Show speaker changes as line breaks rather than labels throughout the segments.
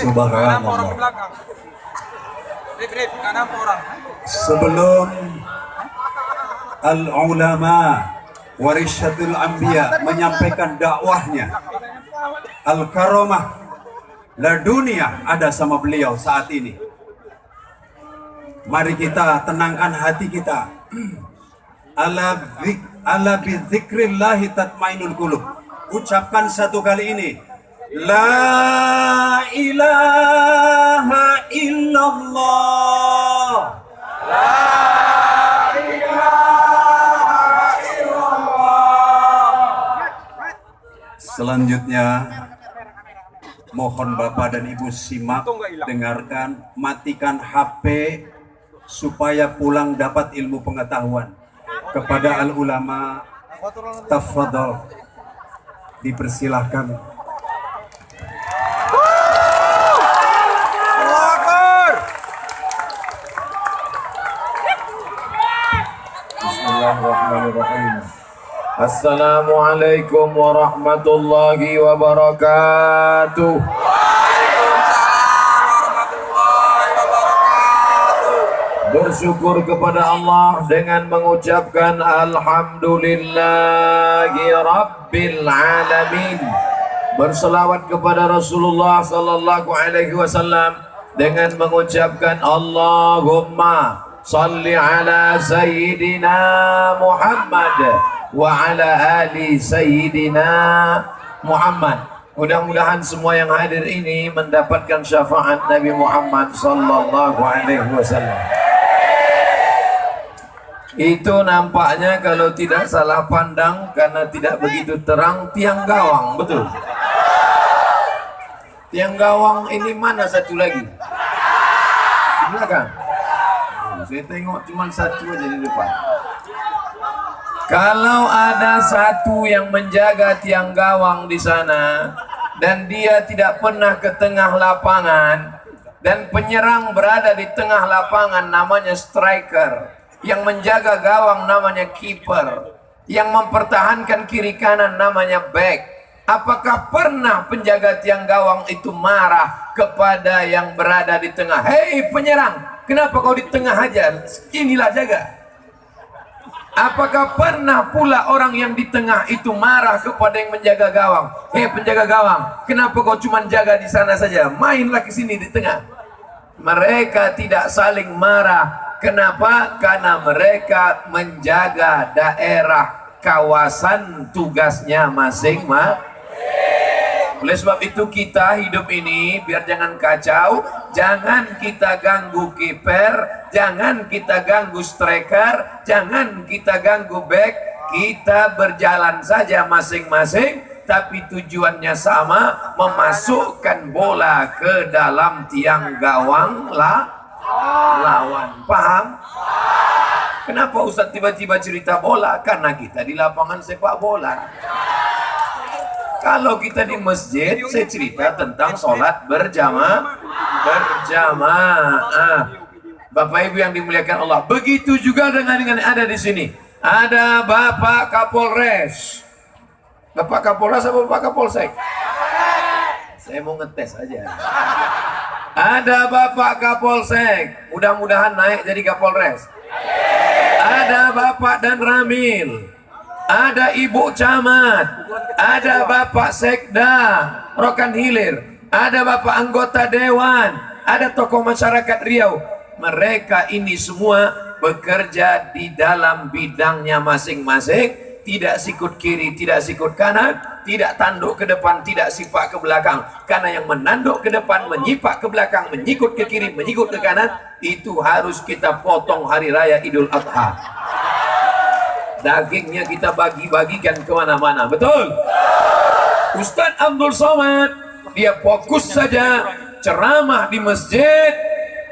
Subhanallah. Sebelum al-ulama warisatul anbiya menyampaikan dakwahnya, al-karamah la dunia ada sama beliau saat ini. Mari kita tenangkan hati kita. Ala bi dzikrillah tatmainul qulub. Ucapkan satu kali ini. La ilaha illallah. La ilaha illallah. Selanjutnya mohon Bapak dan Ibu simak, dengarkan, matikan HP supaya pulang dapat ilmu pengetahuan. Kepada al-ulama, tafadhol, dipersilahkan.
Bismillahirrahmanirrahim. Assalamualaikum warahmatullahi wabarakatuh. Bersyukur kepada Allah dengan mengucapkan alhamdulillahi rabbil alamin. Berselawat kepada Rasulullah sallallahu alaihi wasallam dengan mengucapkan Allahumma salli ala sayyidina Muhammad wa ala ali sayyidina Muhammad. Mudah-mudahan semua yang hadir ini mendapatkan syafaat Nabi Muhammad sallallahu alaihi wasallam. Itu nampaknya kalau tidak salah pandang karena tidak begitu terang tiang gawang, betul? Tiang gawang ini mana satu lagi? Di belakang. Saya tengok cuma satu aja di depan. Kalau ada satu yang menjaga tiang gawang di sana dan dia tidak pernah ke tengah lapangan dan penyerang berada di tengah lapangan namanya striker, yang menjaga gawang namanya kiper, yang mempertahankan kiri kanan namanya back. Apakah pernah penjaga tiang gawang itu marah kepada yang berada di tengah? Hei penyerang, kenapa kau di tengah aja? Inilah jaga. Apakah pernah pula orang yang di tengah itu marah kepada yang menjaga gawang? Hei penjaga gawang, kenapa kau cuma jaga di sana saja? Mainlah ke sini di tengah. Mereka tidak saling marah. Kenapa? Karena mereka menjaga daerah, kawasan tugasnya masing-masing. Oleh sebab itu kita hidup ini biar jangan kacau, jangan kita ganggu kiper, jangan kita ganggu striker, jangan kita ganggu back. Kita berjalan saja masing-masing, tapi tujuannya sama, memasukkan bola ke dalam tiang gawang lawan. Paham? Kenapa Ustaz tiba-tiba cerita bola? Karena kita di lapangan sepak bola. Kalau kita di masjid, saya cerita tentang sholat berjamaah. Bapak Ibu yang dimuliakan Allah. Begitu juga dengan ada di sini. Ada Bapak Kapolres. Bapak Kapolres apa Bapak Kapolsek? Saya mau ngetes aja. Ada Bapak Kapolsek, mudah-mudahan naik jadi Kapolres. Ada Bapak dan Ramil, ada Ibu Camat, ada Bapak Sekda, Rokan Hilir, ada Bapak anggota Dewan, ada tokoh masyarakat Riau. Mereka ini semua bekerja di dalam bidangnya masing-masing. Tidak sikut kiri, tidak sikut kanan, tidak tanduk ke depan, tidak sipak ke belakang. Karena yang menanduk ke depan, menyipak ke belakang, menyikut ke kiri, menyikut ke kanan, itu harus kita potong hari raya Idul Adha. Dagingnya kita bagi-bagikan kemana-mana, betul? Ustadz Abdul Somad, dia fokus saja ceramah di masjid,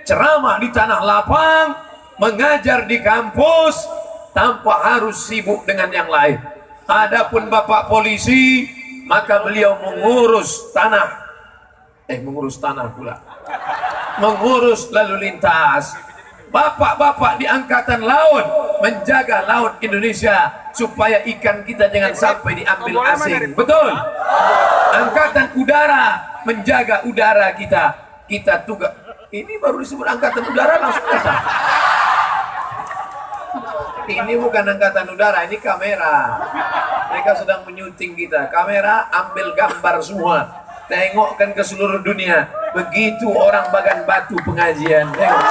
ceramah di tanah lapang, mengajar di kampus, tanpa harus sibuk dengan yang lain. Adapun Bapak polisi, maka beliau mengurus tanah Mengurus tanah pula, mengurus lalu lintas. Bapak-bapak di angkatan laut menjaga laut Indonesia supaya ikan kita jangan sampai diambil asing. Betul. Angkatan udara menjaga udara kita. Kita tugas. Ini baru disebut angkatan udara langsung datang. Ini bukan angkatan udara, ini kamera. Mereka sedang menyuting kita. Kamera ambil gambar semua. Tengokkan ke seluruh dunia. Begitu orang Bagan Batu pengajian. Tengok.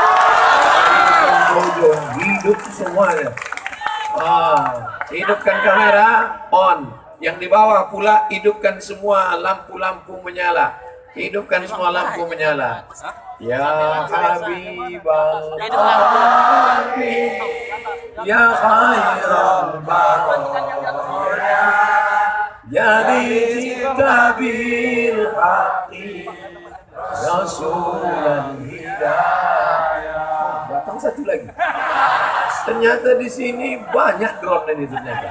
Hidup semuanya. Hidupkan kamera on. Yang di bawah pula hidupkan semua lampu-lampu menyala. Hidupkan semua lampu menyala. Ya Habibal Habib, ya khairal baraya, ya dijita bil haqi, rasulan hidayah. Datang satu lagi. Ternyata di sini banyak drone ini ternyata.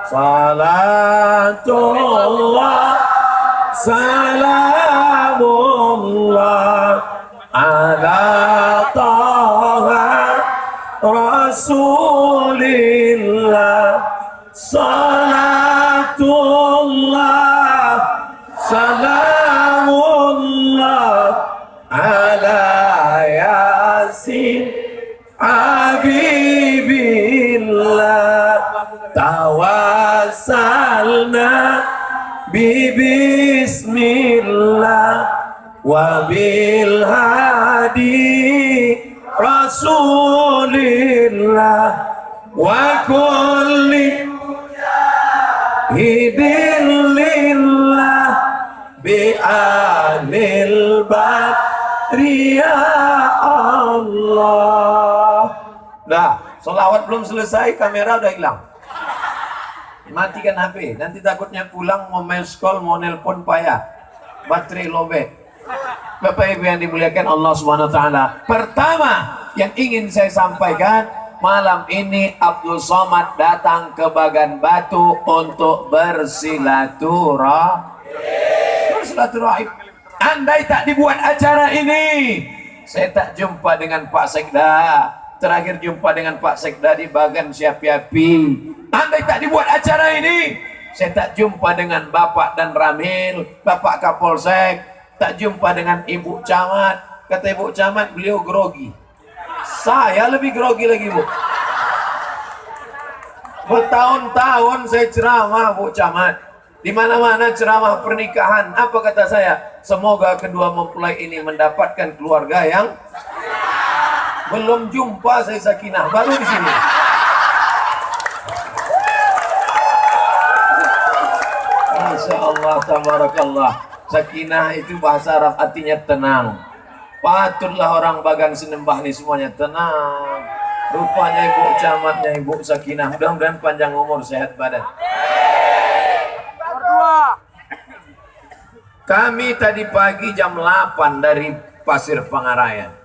Salatullah salamullah ala taha rasulillah. Salatullah salamullah ala yasin habibillah. Tawassalna bismillah wa bil hadi rasulillah wa kulli hidilillah bi anil badri ya Allah. Nah, sholawat belum selesai, kamera udah hilang. Matikan HP, nanti takutnya pulang mau mail call, mau nelpon payah, baterai lobek. Bapak Ibu yang dimuliakan Allah Subhanahu wa taala. Pertama yang ingin saya sampaikan, malam ini Abdul Somad datang ke Bagan Batu untuk bersilaturahim. Andai tak dibuat acara ini, saya tak jumpa dengan Pak Sekda. Terakhir jumpa dengan Pak Sekda di Bagan Siapi-api. Andai tak dibuat acara ini, saya tak jumpa dengan Bapak dan Ramil, Bapak Kapolsek, tak jumpa dengan Ibu Camat. Kata Ibu Camat, beliau grogi. Saya lebih grogi lagi, Bu. Bertahun-tahun saya ceramah, Bu Camat. Di mana-mana ceramah pernikahan. Apa kata saya? Semoga kedua mempelai ini mendapatkan keluarga yang belum jumpa saya Sakinah, baru di sini. Masya Allah, tabarakallah. Sakinah itu bahasa Arab artinya tenang. Patutlah orang Bagan Senembah ini semuanya tenang. Rupanya Ibu Camatnya Ibu Sakinah. Mudah-mudahan panjang umur, sehat badan. Kami tadi pagi jam 8 dari Pasir Pangarayan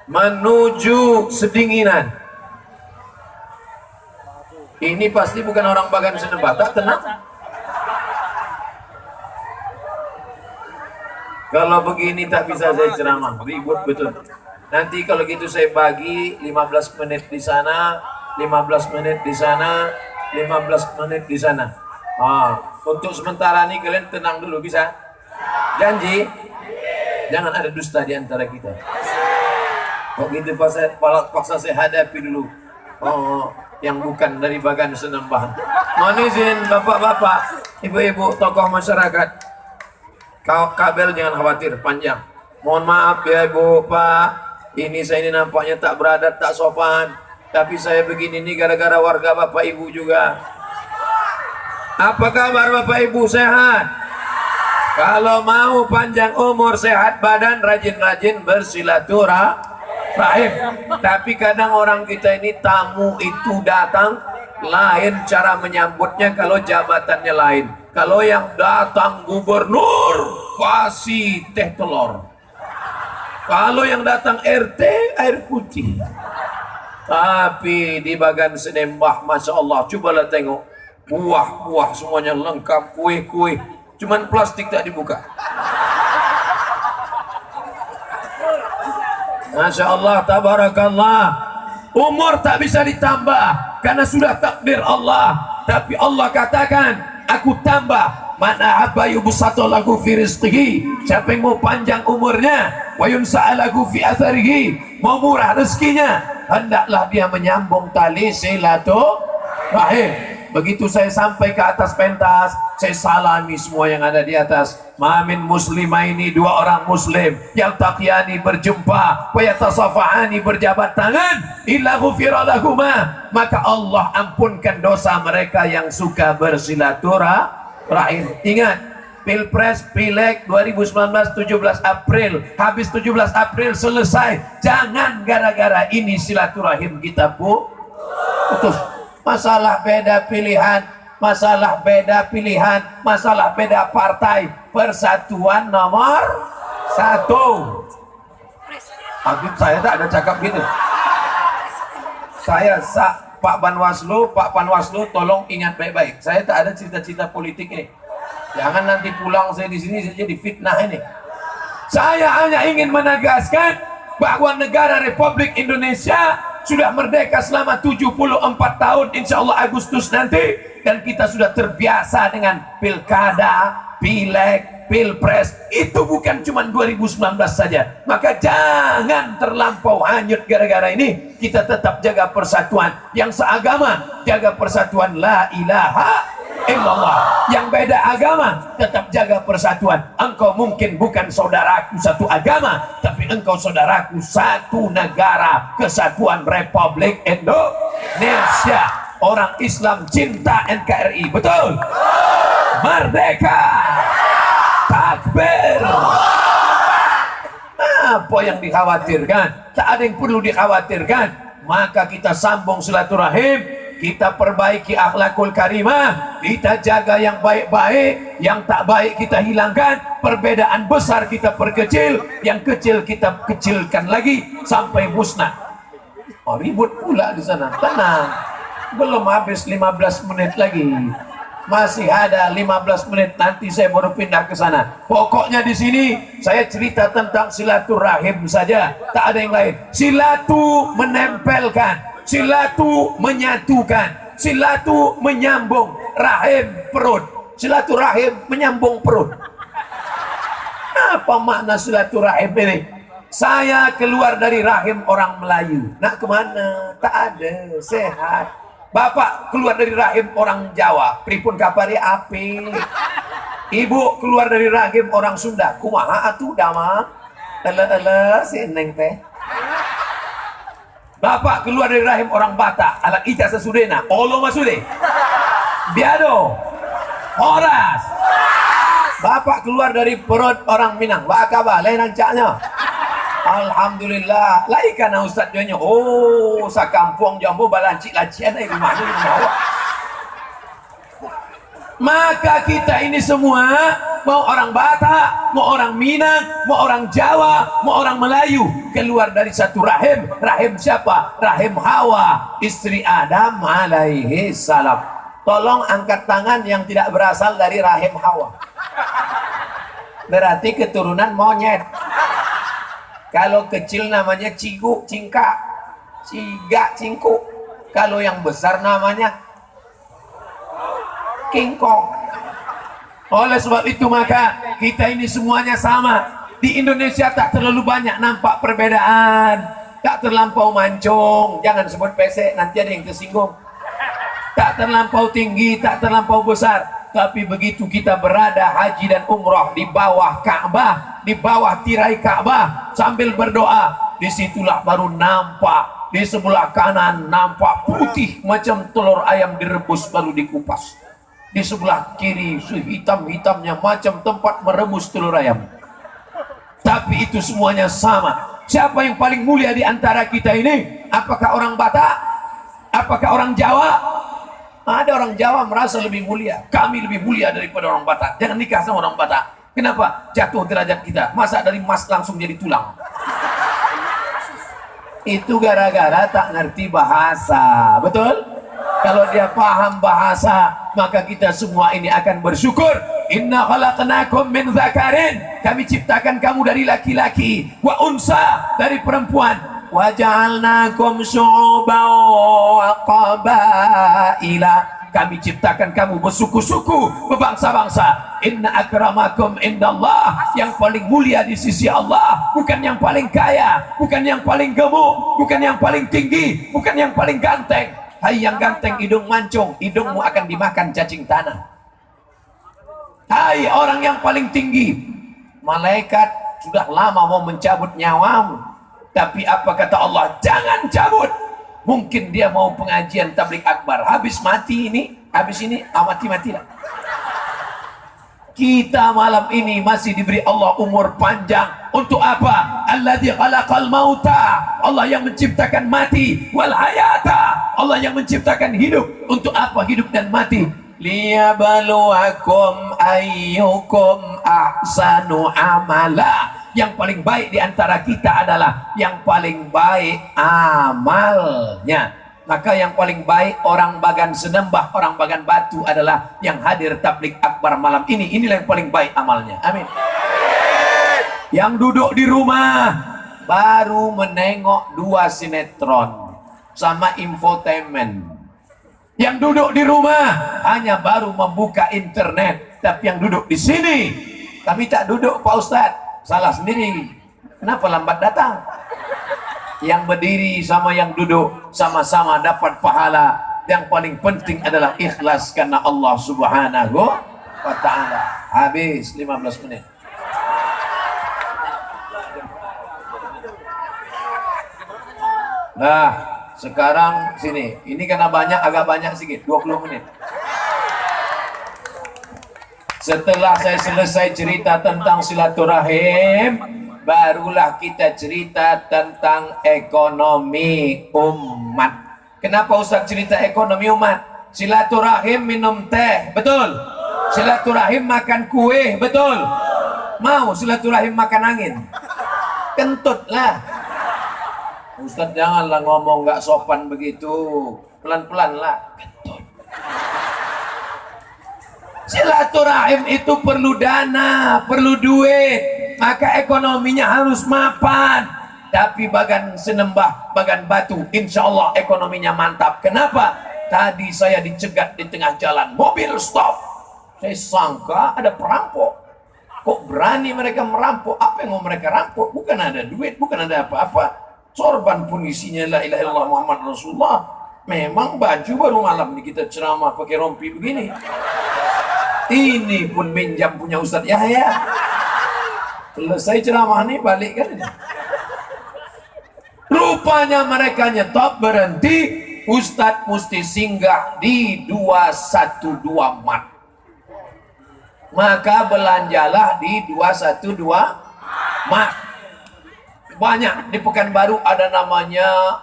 menuju Sedinginan. Ini pasti bukan orang Bagan Senembah, tak tenang. Kalau begini tak bisa saya ceramah, ribut betul. Nanti kalau gitu saya bagi 15 menit di sana, 15 menit di sana, 15 menit di sana. Untuk sementara ini kalian tenang dulu, bisa? Janji? Jangan ada dusta di antara kita. Kok gitu paksa saya hadapi dulu yang bukan dari Bagan Senembah. Mohon izin bapak-bapak, ibu-ibu, tokoh masyarakat, kabel jangan khawatir, panjang. Mohon maaf ya Ibu, Pak, ini saya ini nampaknya tak beradat, tak sopan, tapi saya begini ini gara-gara warga Bapak Ibu juga. Apa kabar Bapak Ibu, sehat? Kalau mau panjang umur, sehat badan, rajin-rajin bersilaturahim. Tapi kadang orang kita ini tamu itu datang, lain cara menyambutnya kalau jabatannya lain. Kalau yang datang gubernur, kasih teh telur. Kalau yang datang RT, air putih. Tapi di Bagan Senembah, Masya Allah, cobalah tengok. Buah-buah semuanya lengkap, kue-kue. Cuman plastik tak dibuka. Masya Allah, tabarakallah. Umur tak bisa ditambah karena sudah takdir Allah. Tapi Allah katakan, aku tambah. Man ahabba yubsatalahu fi rizqihi. Siapa yang mau panjang umurnya, wa yunsa'alahu fi atharihi, mau murah rezekinya, hendaklah dia menyambung tali silaturahim. Begitu saya sampai ke atas pentas, saya salami semua yang ada di atas. Mamin muslimaini, dua orang muslim yang taqiyani berjumpa, wa yatasafahani berjabat tangan, illa ghufira lahuma, maka Allah ampunkan dosa mereka yang suka bersilaturahim. Ingat, Pilpres, Pileg 2019 17 April, habis 17 April selesai. Jangan gara-gara ini silaturahim kita putus. Masalah beda pilihan, masalah beda pilihan, masalah beda partai, persatuan nomor satu. Habib saya tak ada cakap gitu. Saya Pak Panwaslu tolong ingat baik-baik. Saya tak ada cita-cita politik ini. Jangan nanti pulang saya di sini saja difitnah ini. Saya hanya ingin menegaskan bahwa negara Republik Indonesia sudah merdeka selama 74 tahun, insya Allah Agustus nanti, dan kita sudah terbiasa dengan pilkada, pileg, pilpres. Itu bukan cuma 2019 saja. Maka jangan terlampau hanyut gara-gara ini. Kita tetap jaga persatuan. Yang seagama, jaga persatuan la ilaha illallah. Yang beda agama, tetap jaga persatuan. Engkau mungkin bukan saudaraku satu agama, tapi engkau saudaraku satu negara, Kesatuan Republik Indonesia. Orang Islam cinta NKRI, betul? Merdeka, takbir. Apa yang dikhawatirkan? Tak ada yang perlu dikhawatirkan. Maka kita sambung silaturahim, kita perbaiki akhlakul karimah, kita jaga yang baik-baik, yang tak baik kita hilangkan, perbedaan besar kita perkecil, yang kecil kita kecilkan lagi sampai musnah. Oh, ribut pula di sana. Tenang, belum habis 15 menit lagi, masih ada 15 menit, nanti saya baru pindah ke sana. Pokoknya di sini saya cerita tentang silaturahim saja, tak ada yang lain. Silatu menempelkan, silatu menyatukan, silatu menyambung, rahim perut. Silaturahim menyambung perut. Apa makna silaturahim ini? Saya keluar dari rahim orang Melayu. Nak kemana? Tak ada, sehat. Bapak keluar dari rahim orang Jawa, pripun kapari api. Ibu keluar dari rahim orang Sunda, kumaha atuh damang. Ele si neng teh. Bapak keluar dari rahim orang Batak, anak Ica sesudena, olo masude, biado, horas. Bapak keluar dari perut orang Minang, bakaba, lain rancaknya. Alhamdulillah, laikan Ustaz Jonyo. Oh, sakampung jambu balancik-lancian di mana di bawah. Maka kita ini semua, mau orang Batak, mau orang Minang, mau orang Jawa, mau orang Melayu, keluar dari satu rahim. Rahim siapa? Rahim Hawa, istri Adam alaihi salam. Tolong angkat tangan yang tidak berasal dari rahim Hawa. Berarti keturunan monyet. Kalau kecil namanya cigu, cingka, ciga, cingku. Kalau yang besar namanya King Kong. Oleh sebab itu maka kita ini semuanya sama. Di Indonesia tak terlalu banyak nampak perbedaan, tak terlampau mancung, jangan sebut pesek nanti ada yang tersinggung. Tak terlampau tinggi, tak terlampau besar. Tapi begitu kita berada haji dan umrah di bawah Ka'bah, di bawah tirai Ka'bah sambil berdoa, disitulah baru nampak di sebelah kanan nampak putih macam telur ayam direbus baru dikupas. Di sebelah kiri hitam-hitamnya macam tempat merebus telur ayam. Tapi itu semuanya sama. Siapa yang paling mulia di antara kita ini? Apakah orang Batak? Apakah orang Jawa? Ada orang Jawa merasa lebih mulia. Kami lebih mulia daripada orang Batak. Jangan nikah sama orang Batak. Kenapa? Jatuh derajat kita. Masa dari emas langsung jadi tulang? Itu gara-gara tak ngerti bahasa. Betul? Kalau dia paham bahasa, maka kita semua ini akan bersyukur Inna khalaqnakum min dzakarin, kami ciptakan kamu dari laki-laki, wa unsa, dari perempuan. Wa ja'alnakum syu'uban wa qabaila, kami ciptakan kamu bersuku-suku, berbangsa-bangsa. Inna akramakum indallah, yang paling mulia di sisi Allah bukan yang paling kaya, bukan yang paling gemuk, bukan yang paling tinggi, bukan yang paling ganteng. Hai yang ganteng hidung mancung, hidungmu akan dimakan cacing tanah. Hai orang yang paling tinggi, malaikat sudah lama mau mencabut nyawamu, tapi apa kata Allah? Jangan cabut. Mungkin dia mau pengajian tablik akbar, habis mati ini, habis ini mati lah. Kita malam ini masih diberi Allah umur panjang. Untuk apa? Alladzi khalaqal mauta, Allah yang menciptakan mati, wal hayata, Allah yang menciptakan hidup. Untuk apa hidup dan mati? Liyabluwakum ayyukum ahsanu amala, yang paling baik di antara kita adalah yang paling baik amalnya. Maka yang paling baik orang Bagan Senembah, orang Bagan Batu adalah yang hadir tablik akbar malam ini. Inilah yang paling baik amalnya. Amin. Yang duduk di rumah baru menengok 2 sinetron sama infotainment. Yang duduk di rumah hanya baru membuka internet. Tapi yang duduk di sini, kami tak duduk Pak Ustadz, salah sendiri. Kenapa lambat datang? Yang berdiri sama yang duduk sama-sama dapat pahala. Yang paling penting adalah ikhlas karena Allah Subhanahu wa ta'ala. Habis 15 menit. Nah, sekarang sini. Ini karena banyak, agak banyak sedikit, 20 menit. Setelah saya selesai cerita tentang silaturahim, barulah kita cerita tentang ekonomi umat. Kenapa Ustaz cerita ekonomi umat? Silaturahim minum teh, betul? Silaturahim makan kue, betul? Mau silaturahim makan angin? Kentut lah. Ustaz janganlah ngomong nggak sopan begitu, pelan-pelan lah. Kentut. Silaturahim itu perlu dana, perlu duit, maka ekonominya harus mapan. Tapi Bagan Senembah, Bagan Batu, insya Allah ekonominya mantap. Kenapa? Tadi saya dicegat di tengah jalan, mobil stop. Saya sangka ada perampok. Kok berani mereka merampok? Apa yang mau mereka rampok? Bukan ada duit, bukan ada apa-apa. Sorban pun isinya la ilaha illallah Muhammad Rasulullah. Memang baju baru malam ini kita ceramah pakai rompi begini. Ini pun minjam punya Ustadz Yahya. Selesai ceramah nih balik kan. Rupanya mereka nyetop, berhenti. Ustadz mesti singgah di 212 Mat. Maka belanjalah di 212 Mat. Banyak di Pekanbaru ada namanya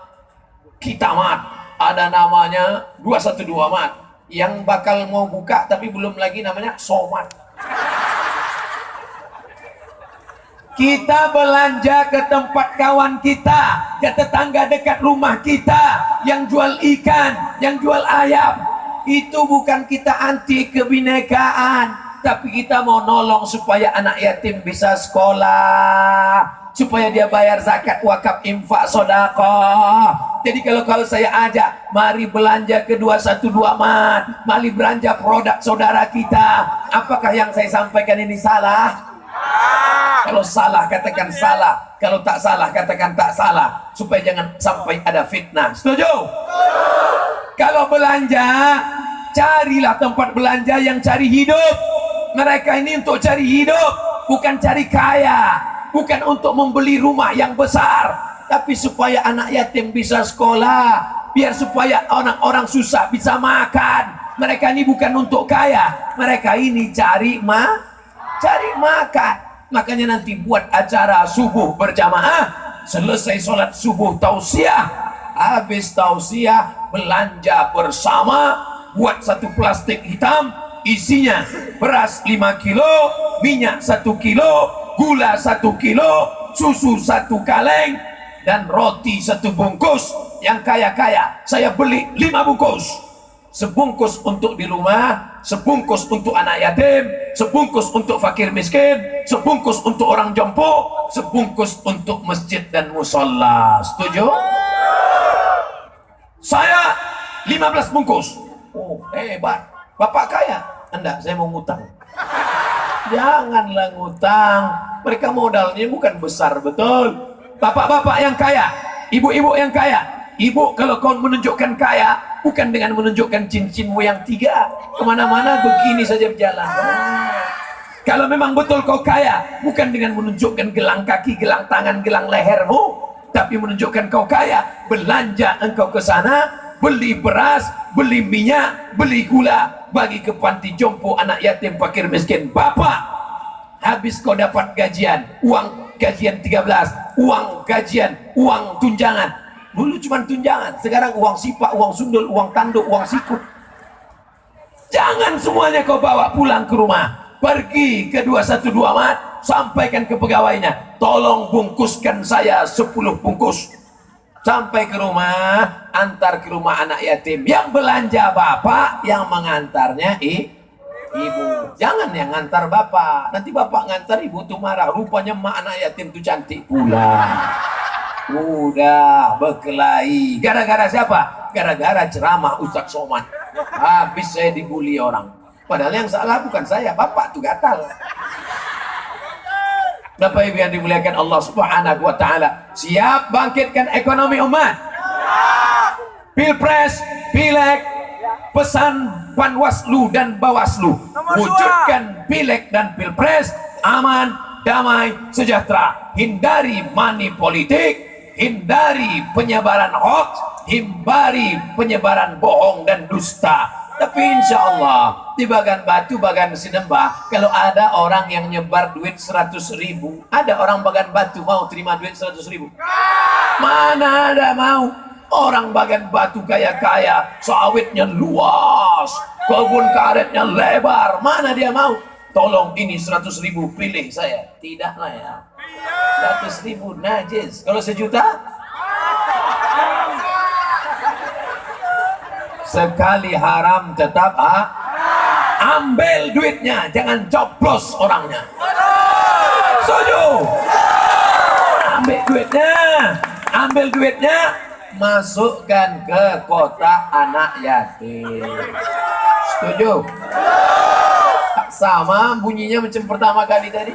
Kitamat, ada namanya 212 Mat. Yang bakal mau buka tapi belum lagi namanya Somat. Kita belanja ke tempat kawan kita, ke tetangga dekat rumah kita yang jual ikan, yang jual ayam. Itu bukan kita anti kebinekaan, tapi kita mau nolong supaya anak yatim bisa sekolah, supaya dia bayar zakat, wakaf, infak, sedekah. Jadi kalau saya ajak, mari belanja ke 212 Mat, mari belanja produk saudara kita. Apakah yang saya sampaikan ini salah? Kalau salah katakan salah, kalau tak salah katakan tak salah, supaya jangan sampai ada fitnah. Setuju? Kalau belanja, carilah tempat belanja yang cari hidup. Mereka ini untuk cari hidup, bukan cari kaya, bukan untuk membeli rumah yang besar, tapi supaya anak yatim bisa sekolah, biar supaya orang-orang susah bisa makan. Mereka ini bukan untuk kaya, mereka ini cari makan. Makanya nanti buat acara subuh berjamaah, selesai sholat subuh tausiah, habis tausiah belanja bersama, buat satu plastik hitam, isinya beras 5 kilo, minyak 1 kilo, gula 1 kilo, susu 1 kaleng, dan roti 1 bungkus. Yang kaya-kaya saya beli 5 bungkus, sebungkus untuk di rumah, sebungkus untuk anak yatim, sebungkus untuk fakir miskin, sebungkus untuk orang jompo, sebungkus untuk masjid dan musola. Setuju? Saya 15 bungkus. Oh, hebat. Bapak kaya? Enggak, saya mau ngutang. Janganlah ngutang. Mereka modalnya bukan besar, betul. Bapak-bapak yang kaya, ibu-ibu yang kaya. Ibu, kalau kau menunjukkan kaya, bukan dengan menunjukkan cincinmu yang 3. Kemana-mana begini saja berjalan. Kalau memang betul kau kaya, bukan dengan menunjukkan gelang kaki, gelang tangan, gelang lehermu, tapi menunjukkan kau kaya. Belanja engkau ke sana, beli beras, beli minyak, beli gula, bagi ke panti jompo, anak yatim, fakir miskin. Bapak, habis kau dapat gajian, uang gajian 13, uang gajian, uang tunjangan. Dulu cuma tunjangan, sekarang uang sipak, uang sundul, uang tanduk, uang sikut. Jangan semuanya kau bawa pulang ke rumah. Pergi ke 212 Mat, sampaikan ke pegawainya, tolong bungkuskan saya 10 bungkus. Sampai ke rumah, antar ke rumah anak yatim. Yang belanja bapak, yang mengantarnya ibu. Jangan yang ngantar bapak. Nanti bapak ngantar ibu tuh marah. Rupanya mak anak yatim tuh cantik pula. Udah berkelahi. Gara-gara siapa? Gara-gara ceramah Ustadz Somad. Habis saya dibully orang. Padahal yang salah bukan saya, bapak tuh gatal. Bapak Ibu yang dimuliakan Allah Subhanahu wa taala, siap bangkitkan ekonomi umat. Pilpres, pileg, pesan Panwaslu dan Bawaslu, wujudkan pileg dan pilpres aman, damai, sejahtera. Hindari money politik, hindari penyebaran hoax, hindari penyebaran bohong dan dusta. Tapi insya Allah di Bagan Batu, Bagan Sinembah, kalau ada orang yang nyebar duit 100.000, ada orang Bagan Batu mau terima duit 100.000? Mana ada mau. Orang Bagan Batu kaya-kaya, sawitnya luas, kebun karetnya lebar, mana dia mau? Tolong ini 100.000, pilih saya. Tidak lah ya, 100.000 najis. Kalau 1 juta, sekali haram tetap ambil duitnya, jangan coblos orangnya. Setuju? Ambil duitnya, masukkan ke kotak anak yatim. Setuju? Sama bunyinya macam pertama kali tadi.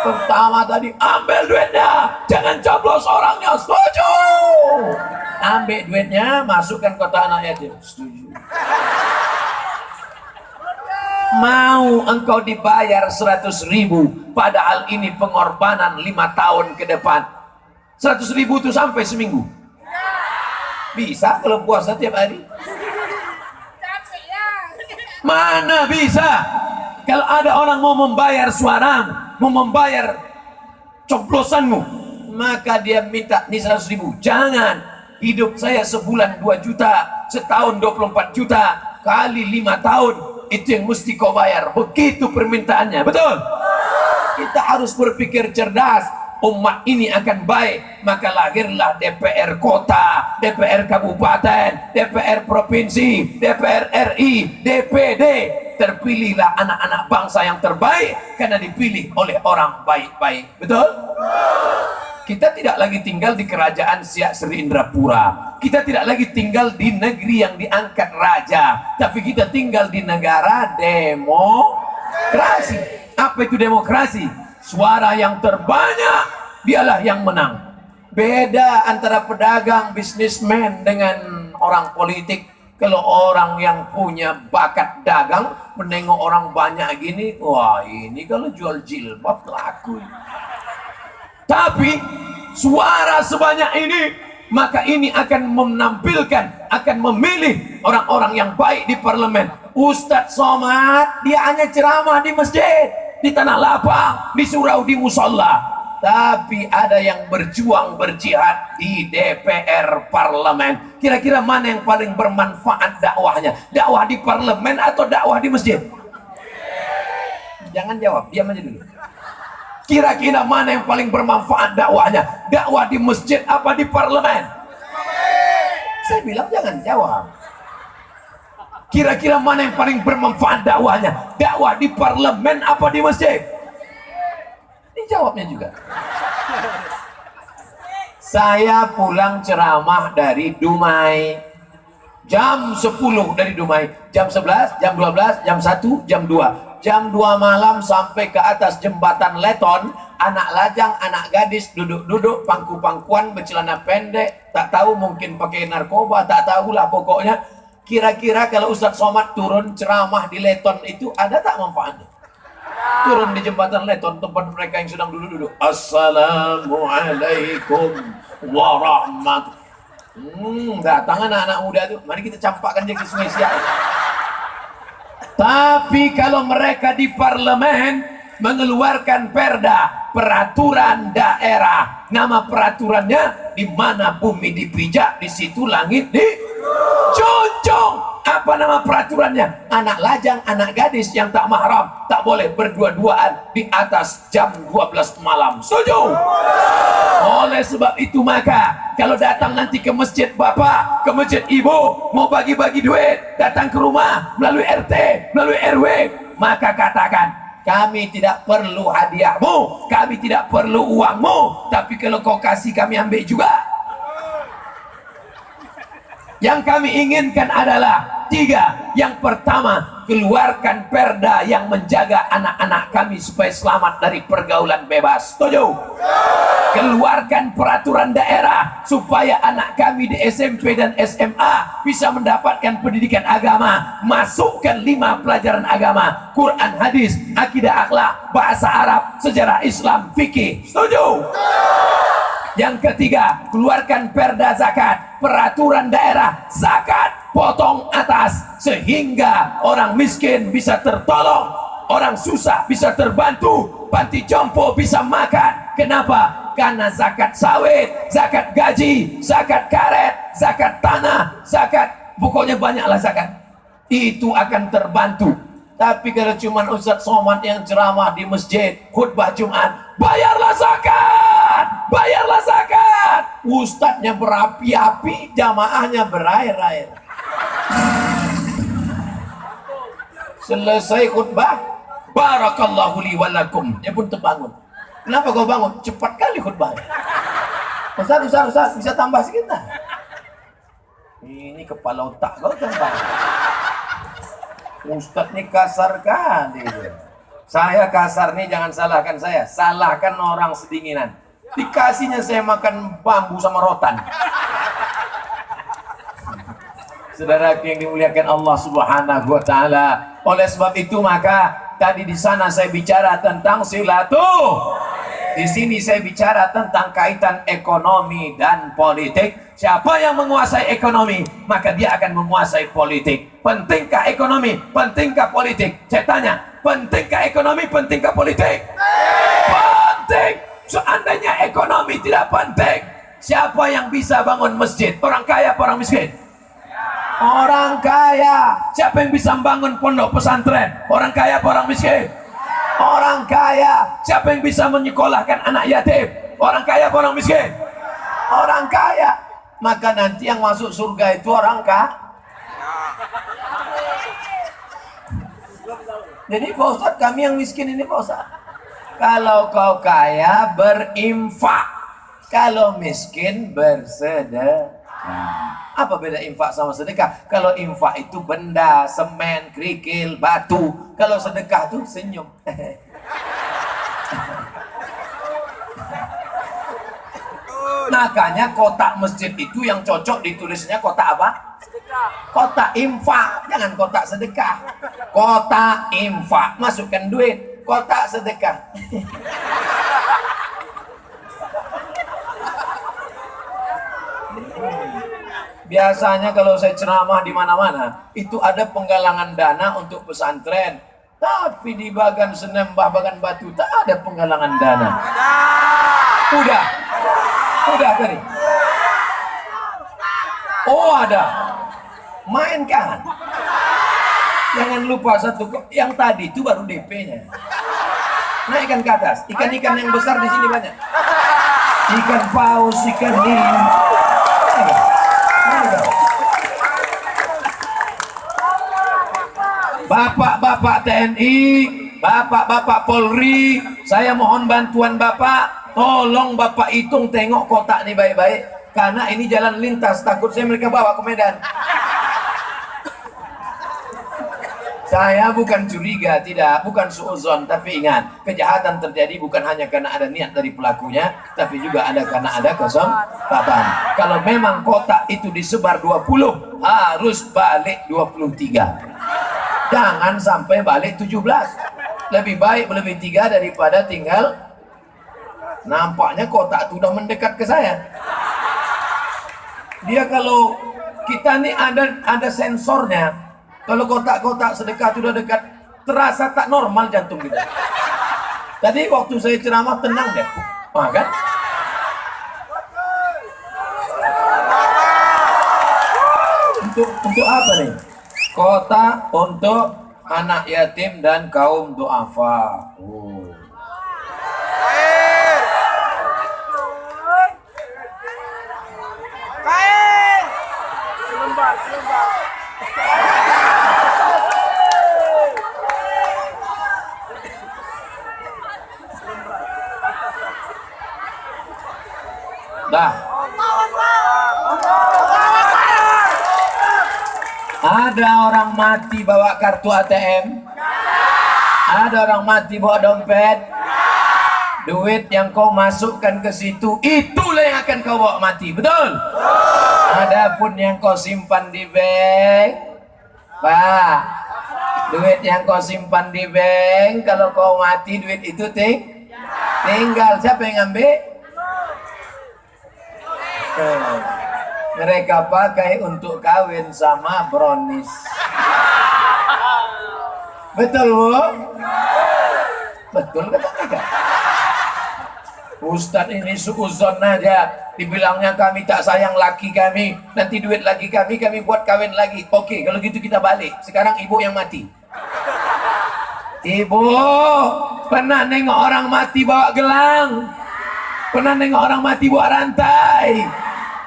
Pertama tadi, ambil duitnya, jangan coblos orangnya. Setuju? Ambil duitnya, masukkan kotak anak yatim. Setuju? Mau engkau dibayar 100.000, padahal ini pengorbanan 5 tahun ke depan. 100.000 itu sampai seminggu. Bisa kalau puasa tiap hari? Mana bisa? Kalau ada orang mau membayar suaramu, mau membayar coblosanmu, maka dia minta nih 100.000. Jangan. Hidup saya sebulan 2 juta, setahun 24 juta, kali 5 tahun, itu yang mesti kau bayar. Begitu permintaannya, betul? Kita harus berpikir cerdas. Umat ini akan baik, maka lahirlah DPR kota, DPR kabupaten, DPR provinsi, DPR RI, DPD. Terpilihlah anak-anak bangsa yang terbaik karena dipilih oleh orang baik-baik. Betul? Kita tidak lagi tinggal di kerajaan Siak Sri Indrapura. Kita tidak lagi tinggal di negeri yang diangkat raja, tapi kita tinggal di negara demokrasi. Apa itu demokrasi? Suara yang terbanyak, dialah yang menang. Beda antara pedagang, bisnismen dengan orang politik. Kalau orang yang punya bakat dagang, menengok orang banyak gini, wah ini kalau jual jilbab laku. Tapi suara sebanyak ini, maka ini akan menampilkan, akan memilih orang-orang yang baik di parlemen. Ustadz Somad, dia hanya ceramah di masjid, di tanah lapang, di surau, di musola. Tapi ada yang berjuang, berjihad di DPR parlemen. Kira-kira mana yang paling bermanfaat dakwahnya? Dakwah di parlemen atau dakwah di masjid? Jangan jawab, diam aja dulu. Kira-kira mana yang paling bermanfaat dakwahnya? Dakwah di masjid apa di parlemen? Saya bilang jangan jawab. Kira-kira mana yang paling bermanfaat dakwahnya? Dakwah di parlemen apa di masjid? Dijawabnya juga. Saya pulang ceramah dari Dumai jam 10 dari Dumai, jam 11, jam 12, jam 1, jam 2. Jam 2 malam sampai ke atas jembatan Leton, anak lajang, anak gadis duduk-duduk pangku-pangkuan bercelana pendek, tak tahu mungkin pakai narkoba, tak tahulah pokoknya. Kira-kira kalau Ustadz Somad turun ceramah di Leton itu ada tak manfaatnya? Turun di jembatan Leton tempat mereka yang sedang duduk-duduk. Assalamualaikum warahmatullahi. Datang anak-anak muda itu, mari kita campakkan dia ke Sungai Siak. Tapi kalau mereka di parlemen mengeluarkan perda, peraturan daerah, nama peraturannya di mana bumi dipijak, di situ langit dijunjung. Apa nama peraturannya? Anak lajang, anak gadis yang tak mahram tak boleh berdua-duaan di atas jam 12 malam. Setuju? Oleh sebab itu maka kalau datang nanti ke masjid bapak, ke masjid ibu, mau bagi-bagi duit, datang ke rumah melalui RT, melalui RW, maka katakan, kami tidak perlu hadiahmu, kami tidak perlu uangmu, tapi kalau kau kasih kami ambil juga. Yang kami inginkan adalah 3. Yang pertama, keluarkan perda yang menjaga anak-anak kami supaya selamat dari pergaulan bebas. Setuju? Keluarkan peraturan daerah supaya anak kami di SMP dan SMA bisa mendapatkan pendidikan agama. Masukkan 5 pelajaran agama: Quran, hadis, akidah, akhlak, bahasa Arab, sejarah Islam, fikih. Setuju? Yang ketiga, keluarkan perda zakat, peraturan daerah zakat potong atas sehingga orang miskin bisa tertolong, orang susah bisa terbantu, panti jompo bisa makan. Kenapa? Karena zakat sawit, zakat gaji, zakat karet, zakat tanah, zakat, pokoknya banyaklah zakat. Itu akan terbantu. Tapi kalau cuma Ustadz Somad yang ceramah di masjid, khutbah Jumat, bayarlah zakat, bayarlah zakat. Ustadznya berapi-api, jamaahnya berair-air. Selesai khutbah, barakallahu li walakum, dia pun terbangun. Kenapa kau bangun? Cepat kali khutbahnya. Ustaz, bisa tambah sedikit tak? Ini kepala otak kau tambah. Ustadz ini kasar kali. Saya kasar nih, jangan salahkan saya, salahkan orang sedinginan. Dikasihnya saya makan bambu sama rotan. Saudara yang dimuliakan Allah Subhanahu wa taala. Oleh sebab itu maka tadi di sana saya bicara tentang di sini saya bicara tentang kaitan ekonomi dan politik. Siapa yang menguasai ekonomi, maka dia akan menguasai politik. Pentingkah ekonomi? Pentingkah politik? Saya tanya, pentingkah ekonomi? Pentingkah politik? Penting. Seandainya ekonomi tidak penting, siapa yang bisa bangun masjid? Orang kaya apa orang miskin? Orang kaya. Siapa yang bisa membangun pondok pesantren? Orang kaya apa orang miskin? Orang kaya. Siapa yang bisa menyekolahkan anak yatim? Orang kaya apa orang miskin? Orang kaya. Maka nanti yang masuk surga itu orang kaya. Jadi Pak Ustadz, kami yang miskin ini Pak Ustadz, kalau kau kaya berinfak, kalau miskin bersedekah. Apa beda infak sama sedekah? Kalau infak itu benda, semen, kerikil, batu. Kalau sedekah itu senyum. Makanya kotak masjid itu yang cocok ditulisnya kotak apa? Sedekah. Kotak infak, jangan kotak sedekah. Kotak infak, masukkan duit. Kotak sedekah. Biasanya kalau saya ceramah di mana-mana, itu ada penggalangan dana untuk pesantren. Tapi di Bagan Senem, Bagan Batu, tak ada penggalangan dana. Udah tadi. Oh ada. Mainkan. Jangan lupa satu, yang tadi itu baru DP-nya. Naikkan ke atas. Ikan-ikan yang besar di sini banyak. Ikan paus, ikan lili. Bapak-bapak TNI, bapak-bapak Polri, saya mohon bantuan Bapak. Tolong Bapak hitung, tengok kotak ini baik-baik, karena ini jalan lintas, takut saya mereka bawa ke Medan. Saya bukan curiga, tidak, bukan suuzon, tapi ingat, kejahatan terjadi bukan hanya karena ada niat dari pelakunya, tapi juga ada karena ada kesempatan. Kalau memang kotak itu disebar 20, harus balik 23. Jangan sampai balik 17. Lebih baik lebih 3 daripada tinggal. Nampaknya kotak itu udah mendekat ke saya. Dia kalau kita nih ada sensornya. Kalau kotak-kotak sedekah sudah dekat, terasa tak normal jantung kita. Tadi waktu saya ceramah tenang deh, kan? Untuk apa nih? Kotak untuk anak yatim dan kaum duafa. Oh. Dah. Ada orang mati bawa kartu ATM? Ada orang mati bawa dompet? Duit yang kau masukkan ke situ, itulah yang akan kau bawa mati, betul? Adapun yang kau simpan di bank, Pak, duit yang kau simpan di bank, kalau kau mati duit itu tinggal. Siapa yang ambil? Mereka pakai untuk kawin sama brownies. Betul, Bu? Betul kata mereka. Ustadz ini suuzon aja, dibilangnya kami tak sayang laki kami, nanti duit lagi kami buat kawin lagi. Oke, kalau gitu kita balik. Sekarang ibu yang mati. Ibu pernah nengok orang mati bawa gelang? Pernah nengok orang mati bawa rantai?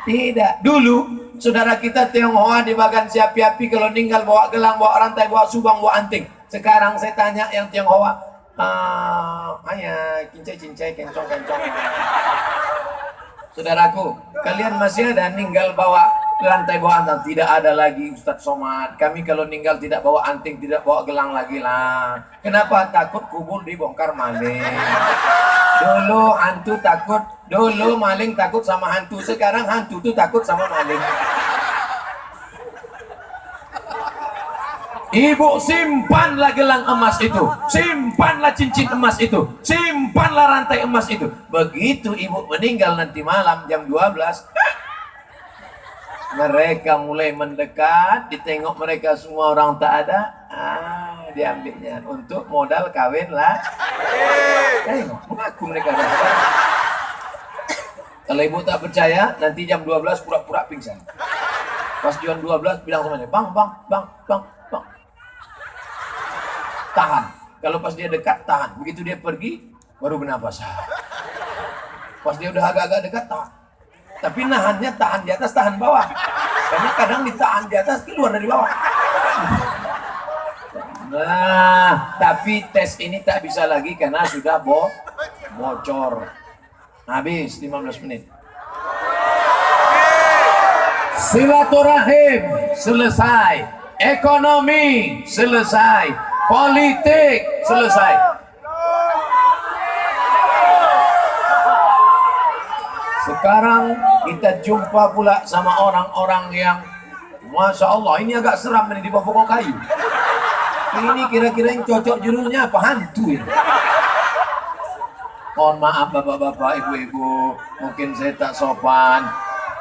Tidak. Dulu saudara kita Tionghoa di Bagan Siapi-api kalau meninggal bawa gelang, bawa rantai, bawa subang, bawa anting. Sekarang saya tanya yang Tionghoa, cincai, kencong. Saudaraku, kalian masih ada ninggal bawa rantai, bawa anting? Tidak ada lagi, Ustadz Somad. Kami kalau ninggal tidak bawa anting, tidak bawa gelang lagi lah. Kenapa? Takut kubur dibongkar maling. Dulu hantu takut, dulu maling takut sama hantu, sekarang hantu tuh takut sama maling. Ibu simpanlah gelang emas itu, simpanlah cincin emas itu, simpanlah rantai emas itu. Begitu ibu meninggal nanti malam jam 12, mereka mulai mendekat, ditengok mereka semua orang tak ada, diambilnya untuk modal kawin lah. Tengok, mengaku mereka. Kalau ibu tak percaya, nanti jam 12 pura-pura pingsan. Pas jam 12 bilang semuanya, bang, tahan. Kalau pas dia dekat, tahan. Begitu dia pergi, baru bernapas. Pas dia udah agak-agak dekat, tahan. Tapi nahannya tahan di atas, tahan bawah. Karena kadang ditahan di atas, keluar dari bawah. Nah, tapi tes ini tak bisa lagi karena sudah bocor. Habis 15 menit. Silaturahim selesai, ekonomi selesai, politik selesai. Sekarang kita jumpa pula sama orang-orang yang Masya Allah, ini agak seram ini di bawah pokok kayu. Ini kira-kira yang cocok judulnya apa? Hantu ya? Mohon maaf bapak-bapak, ibu-ibu, mungkin saya tak sopan.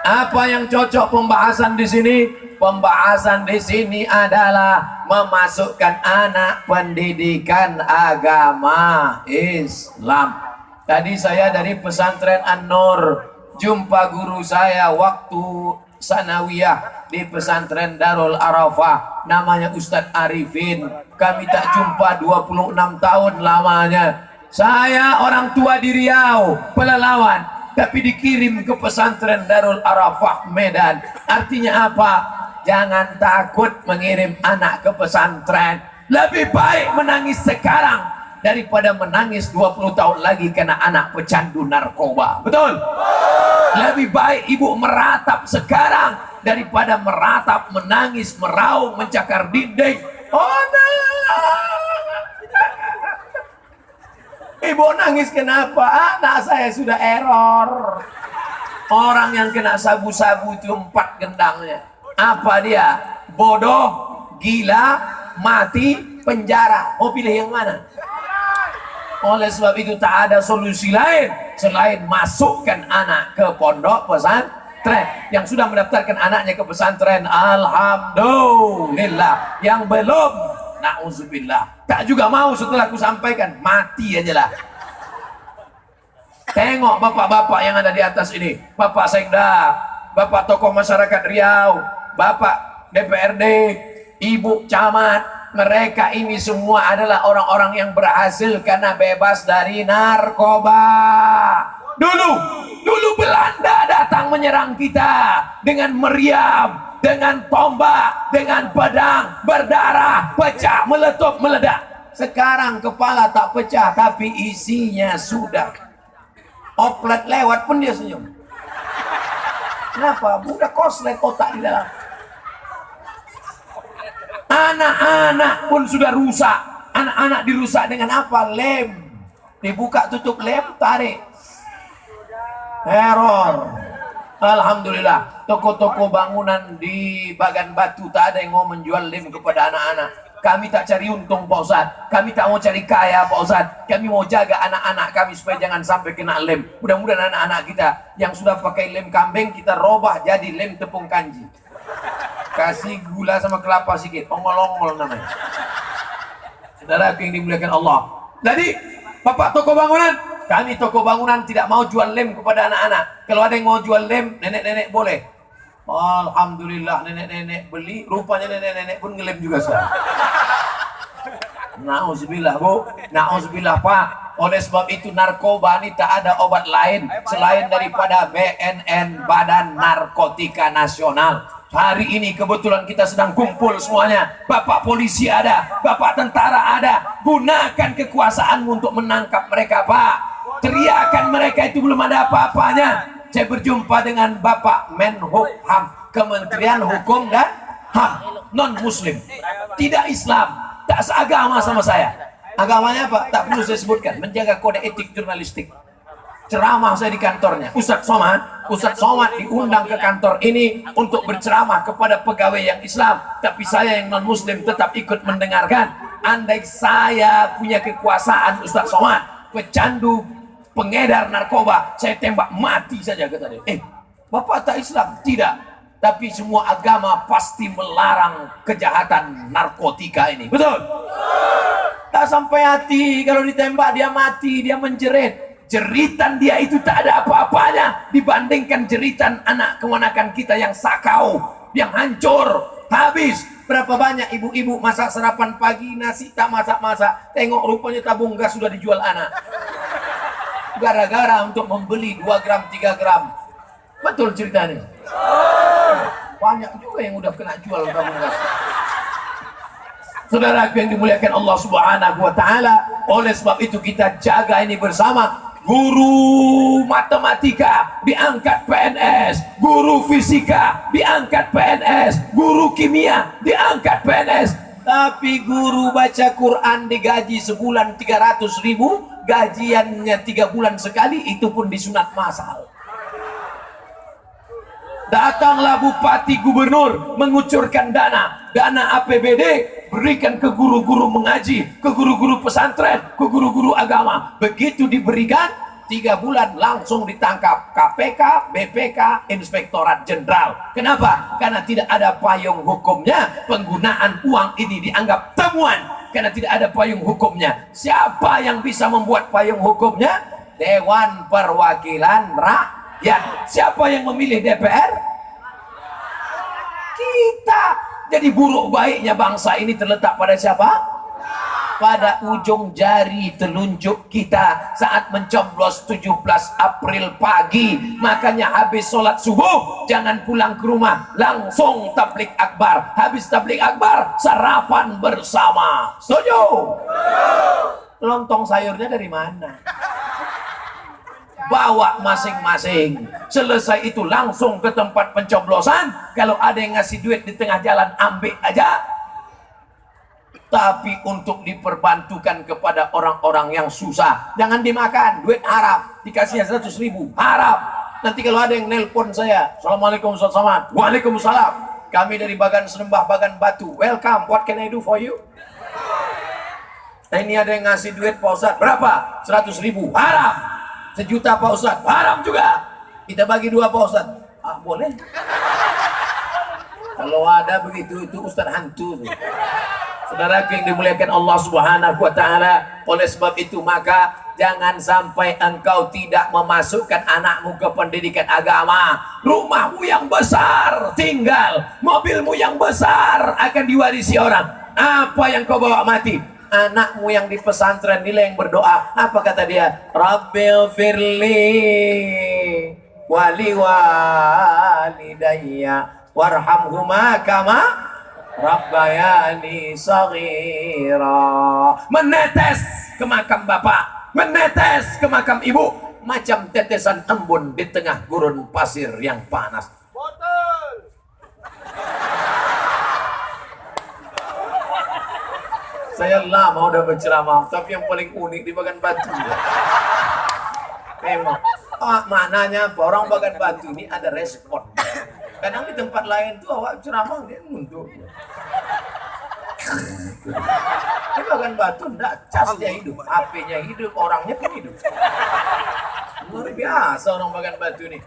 Apa yang cocok pembahasan di sini? Pembahasan di sini adalah memasukkan anak pendidikan agama Islam. Tadi saya dari pesantren An-Nur, jumpa guru saya waktu sanawiyah di pesantren Darul Arafah, namanya Ustadz Arifin. Kami tak jumpa 26 tahun lamanya. Saya orang tua di Riau, Pelalawan, tapi dikirim ke pesantren Darul Arafah Medan. Artinya apa? Jangan takut mengirim anak ke pesantren. Lebih baik menangis sekarang daripada menangis 20 tahun lagi karena anak pecandu narkoba. Betul? Lebih baik ibu meratap sekarang daripada meratap, menangis, meraung, mencakar dinding. Oh nah. Ibu nangis kenapa? Anak saya sudah error. Orang yang kena sabu-sabu itu 4 gendangnya. Apa dia? Bodoh, gila, mati, penjara. Mau pilih yang mana? Oleh sebab itu tak ada solusi lain selain masukkan anak ke pondok pesantren. Yang sudah mendaftarkan anaknya ke pesantren, alhamdulillah. Yang belum, na'udzubillah, tak juga mau setelah aku sampaikan, mati aja lah. Tengok bapak-bapak yang ada di atas ini, Bapak Sekda, Bapak tokoh masyarakat Riau, Bapak DPRD, Ibu Camat, mereka ini semua adalah orang-orang yang berhasil karena bebas dari narkoba. Dulu Belanda datang menyerang kita dengan meriam, dengan tombak, dengan pedang, berdarah, pecah, meletup, meledak. Sekarang kepala tak pecah tapi isinya sudah. Oplet lewat pun dia senyum. Kenapa? Udah koslet otak di dalam. Anak-anak pun sudah rusak. Anak-anak dirusak dengan apa? Lem. Dibuka tutup lem, tarik. Error. Alhamdulillah, toko-toko bangunan di Bagan Batu tak ada yang mau menjual lem kepada anak-anak. Kami tak cari untung Pak Ustaz, kami tak mau cari kaya Pak Ustaz, kami mau jaga anak-anak kami supaya jangan sampai kena lem. Mudah-mudahan anak-anak kita yang sudah pakai lem kambing kita robah jadi lem tepung kanji. Kasih gula sama kelapa sedikit, ongol-ongol namanya. Saudara yang dimuliakan Allah. Jadi Bapak toko bangunan, kami toko bangunan tidak mau jual lem kepada anak-anak. Kalau ada yang mau jual lem, nenek-nenek boleh. Alhamdulillah, nenek-nenek beli, rupanya nenek-nenek pun ngelem juga sekarang. Na'udzubillah Bu, na'udzubillah Pak. Oleh sebab itu narkoba ini tak ada obat lain selain daripada BNN, Badan Narkotika Nasional. Hari ini kebetulan kita sedang kumpul semuanya. Bapak polisi ada, Bapak tentara ada. Gunakan kekuasaanmu untuk menangkap mereka Pak. Teriakan mereka itu belum ada apa-apanya. Saya berjumpa dengan Bapak Menhukam, Kementerian Hukum dan HAM, non-Muslim, tidak Islam, tak seagama sama saya. Agamanya apa? Tak perlu saya sebutkan. Menjaga kode etik jurnalistik. Ceramah saya di kantornya. Ustadz Somad diundang ke kantor ini untuk berceramah kepada pegawai yang Islam, tapi saya yang non-Muslim tetap ikut mendengarkan. Andai saya punya kekuasaan Ustadz Somad, pecandu, pengedar narkoba, saya tembak mati saja kata dia. Bapak tak Islam? Tidak. Tapi semua agama pasti melarang kejahatan narkotika ini. Betul? Tak sampai hati, kalau ditembak dia mati, dia menjerit. Jeritan dia itu tak ada apa-apanya dibandingkan jeritan anak keponakan kita yang sakau, yang hancur, habis. Berapa banyak ibu-ibu masak sarapan pagi, nasi tak masak-masak, tengok rupanya tabung gas sudah dijual anak. Gara-gara untuk membeli 2 gram, 3 gram. Betul ceritanya. Banyak juga yang udah kena jual tabung gas. Saudara yang dimuliakan Allah Subhanahu wa taala, oleh sebab itu kita jaga ini bersama. Guru matematika diangkat PNS, guru fisika diangkat PNS, guru kimia diangkat PNS. Tapi guru baca Quran digaji sebulan 300.000, gajiannya 3 bulan sekali, itu pun disunat masal. Datanglah bupati gubernur mengucurkan dana APBD, berikan ke guru-guru mengaji, ke guru-guru pesantren, ke guru-guru agama. Begitu diberikan 3 bulan langsung ditangkap KPK, BPK, Inspektorat Jenderal. Kenapa? Karena tidak ada payung hukumnya. Penggunaan uang ini dianggap temuan karena tidak ada payung hukumnya. Siapa yang bisa membuat payung hukumnya? Dewan Perwakilan Rakyat. Siapa yang memilih DPR? Kita. Jadi buruk baiknya bangsa ini terletak pada siapa? pada ujung jari telunjuk kita saat mencoblos 17 April pagi. Makanya habis sholat subuh jangan pulang ke rumah, langsung tablik akbar. Habis tablik akbar sarapan bersama. Setuju? Lontong sayurnya dari mana? Bawa masing-masing. Selesai itu langsung ke tempat pencoblosan. Kalau ada yang ngasih duit di tengah jalan, ambil aja. Tapi untuk diperbantukan kepada orang-orang yang susah, jangan dimakan, duit haram. Dikasihnya 100.000, haram. Nanti kalau ada yang nelpon saya, Assalamualaikum Ustaz Somad. Waalaikumsalam. Kami dari Bagan Serembah, Bagan Batu. Welcome, what can I do for you? Nah, ini ada yang ngasih duit Pak Ustaz. Berapa? 100.000, haram. 1 juta Pak Ustaz, haram juga. Kita bagi 2 Pak Ustaz. Ah, boleh. Kalau ada begitu, itu Ustaz hantu tuh. Saudara yang dimuliakan Allah Subhanahu wa taala, oleh sebab itu maka jangan sampai engkau tidak memasukkan anakmu ke pendidikan agama. Rumahmu yang besar tinggal, mobilmu yang besar akan diwarisi orang. Apa yang kau bawa mati? Anakmu yang di pesantren nilai yang berdoa. Apa kata dia? Rabbil firli wali walidayya warhamhuma kama Rabbayani saghira. Menetes ke makam bapak, menetes ke makam ibu, macam tetesan embun di tengah gurun pasir yang panas. Betul. Saya lama udah berceramah, tapi yang paling unik di Bagan Batu. Memang, maknanya apa? Orang Bagan Batu ini ada respon. Kadang di tempat lain tuh awak ceramah dia mundur. Di Bagan Batu enggak, casnya hidup, HP-nya hidup, orangnya pun hidup. Luar biasa orang Bagan Batu ini.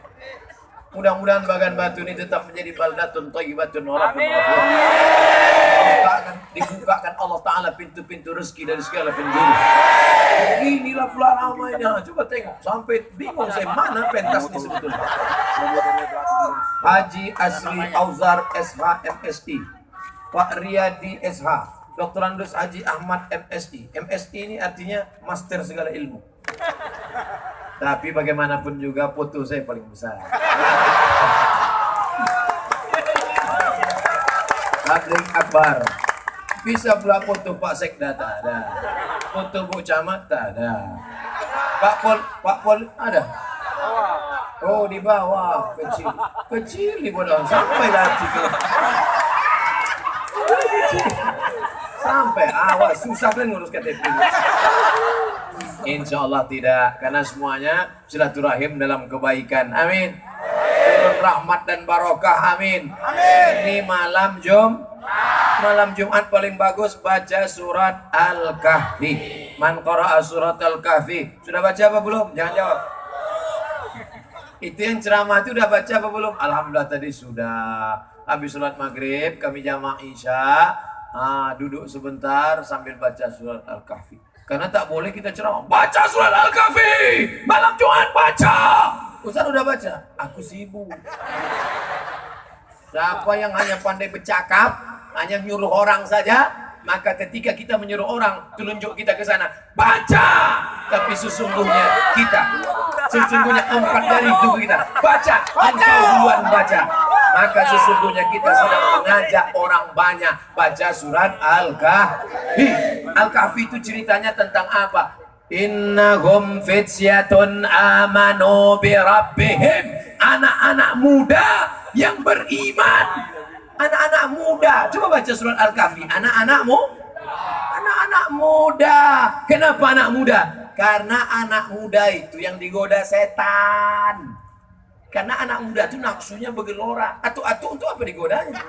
Mudah-mudahan Bagan Batu ini tetap menjadi baldatun thayyibatun wa rabbun ghafur. Dibukakan Allah Ta'ala pintu-pintu rezeki dari segala penjuru. Inilah pula ramainya. Coba tengok, sampai bingung saya mana pentas ini sebetulnya. Haji Asri Auzar SH MSI, Pak Riyadi SH, Dr. Andus Haji Ahmad MSI. MSI ini artinya master segala ilmu. Tapi bagaimanapun juga foto saya paling besar. Tablik akbar. Bisa pula foto Pak Sekda tak ada. Foto Bu Camat tak ada. Pak Pol ada. Oh, di bawah kecil. Kecil di bawah sampai lagi ke. Sampai awas susah kan ngurus KTP. Insya Allah tidak, karena semuanya silaturahim dalam kebaikan. Amin. Turun rahmat dan barokah. Amin. Ini malam Jumat paling bagus baca surat Al-Kahfi. Man qara'a surat Al-Kahfi. Sudah baca apa belum? Jangan jawab. Itu yang ceramah itu udah baca apa belum? Alhamdulillah tadi sudah. Habis sholat maghrib kami jamaah isya. Duduk sebentar sambil baca surat Al-Kahfi. Karena tak boleh kita ceramah. Baca surat Al-Kahfi. Malam Jumat baca. Ustaz udah baca. Aku sibuk. Siapa yang hanya pandai bercakap, hanya nyuruh orang saja, maka ketika kita menyuruh orang, telunjuk kita ke sana. Baca. Tapi sesungguhnya 4 jari tubuh kita. Baca. Engkau duluan baca. Maka sesungguhnya kita sedang mengajak orang banyak baca surat Al-Kahfi. Al-Kahfi itu ceritanya tentang apa? Innahum fityatun amanu bi rabbihim. Anak-anak muda yang beriman. Anak-anak muda. Coba baca surat Al-Kahfi. Anak-anak muda. Kenapa anak muda? Karena anak muda itu yang digoda setan. Karena anak muda itu nafsunya bergelora. Atu-atu untuk apa digodanya?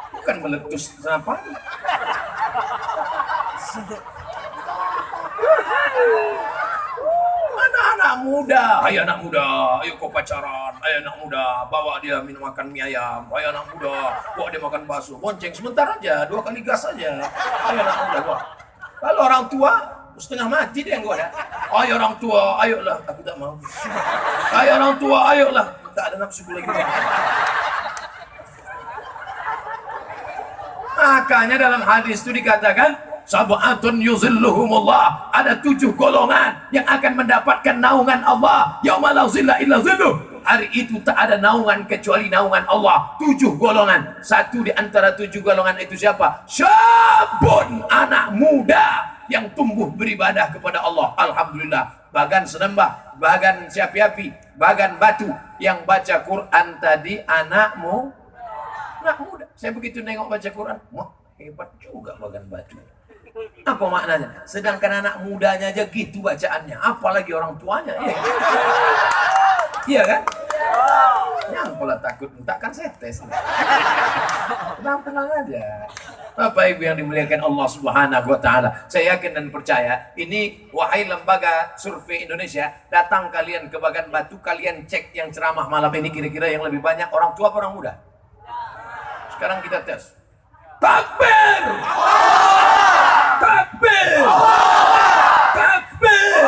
Bukan meletus apa? Anak-anak muda. Ayo anak muda, ayo kau pacaran. Ayo anak muda, bawa dia minum makan mie ayam. Ayo anak muda, bawa dia makan bakso. Bonceng sebentar aja, 2 kali gas aja. Ayo anak muda, bawa. Kalau orang tua setengah mati dia yang goda. Ayo orang tua, ayolah. Aku tak mau. Ayo orang tua, ayolah. Tak ada nafsu lagi. Makanya dalam hadis itu dikatakan, Sab'atun yuzilluhumullah. Ada 7 golongan yang akan mendapatkan naungan Allah. Yauma la zilla illa zilluh. Hari itu tak ada naungan kecuali naungan Allah. 7 golongan. Satu di antara 7 golongan itu siapa? Syabun, anak muda yang tumbuh beribadah kepada Allah. Alhamdulillah. Bagan senembah, bagan siapi-api, bagan batu. Yang baca Quran tadi anak muda. Saya begitu nengok baca Quran, wah hebat juga bagan batu. Apa maknanya? Sedangkan anak mudanya aja gitu bacaannya, apalagi orang tuanya. Iya kan? Yang pula takut, takkan saya tes. Tenang aja. Bapak Ibu yang dimuliakan Allah Subhanahu wa taala, saya yakin dan percaya ini, wahai lembaga survei Indonesia, datang kalian ke Bagan Batu, kalian cek yang ceramah malam ini kira-kira yang lebih banyak orang tua atau orang muda? Sekarang kita tes. Takbir! Takbir! Takbir!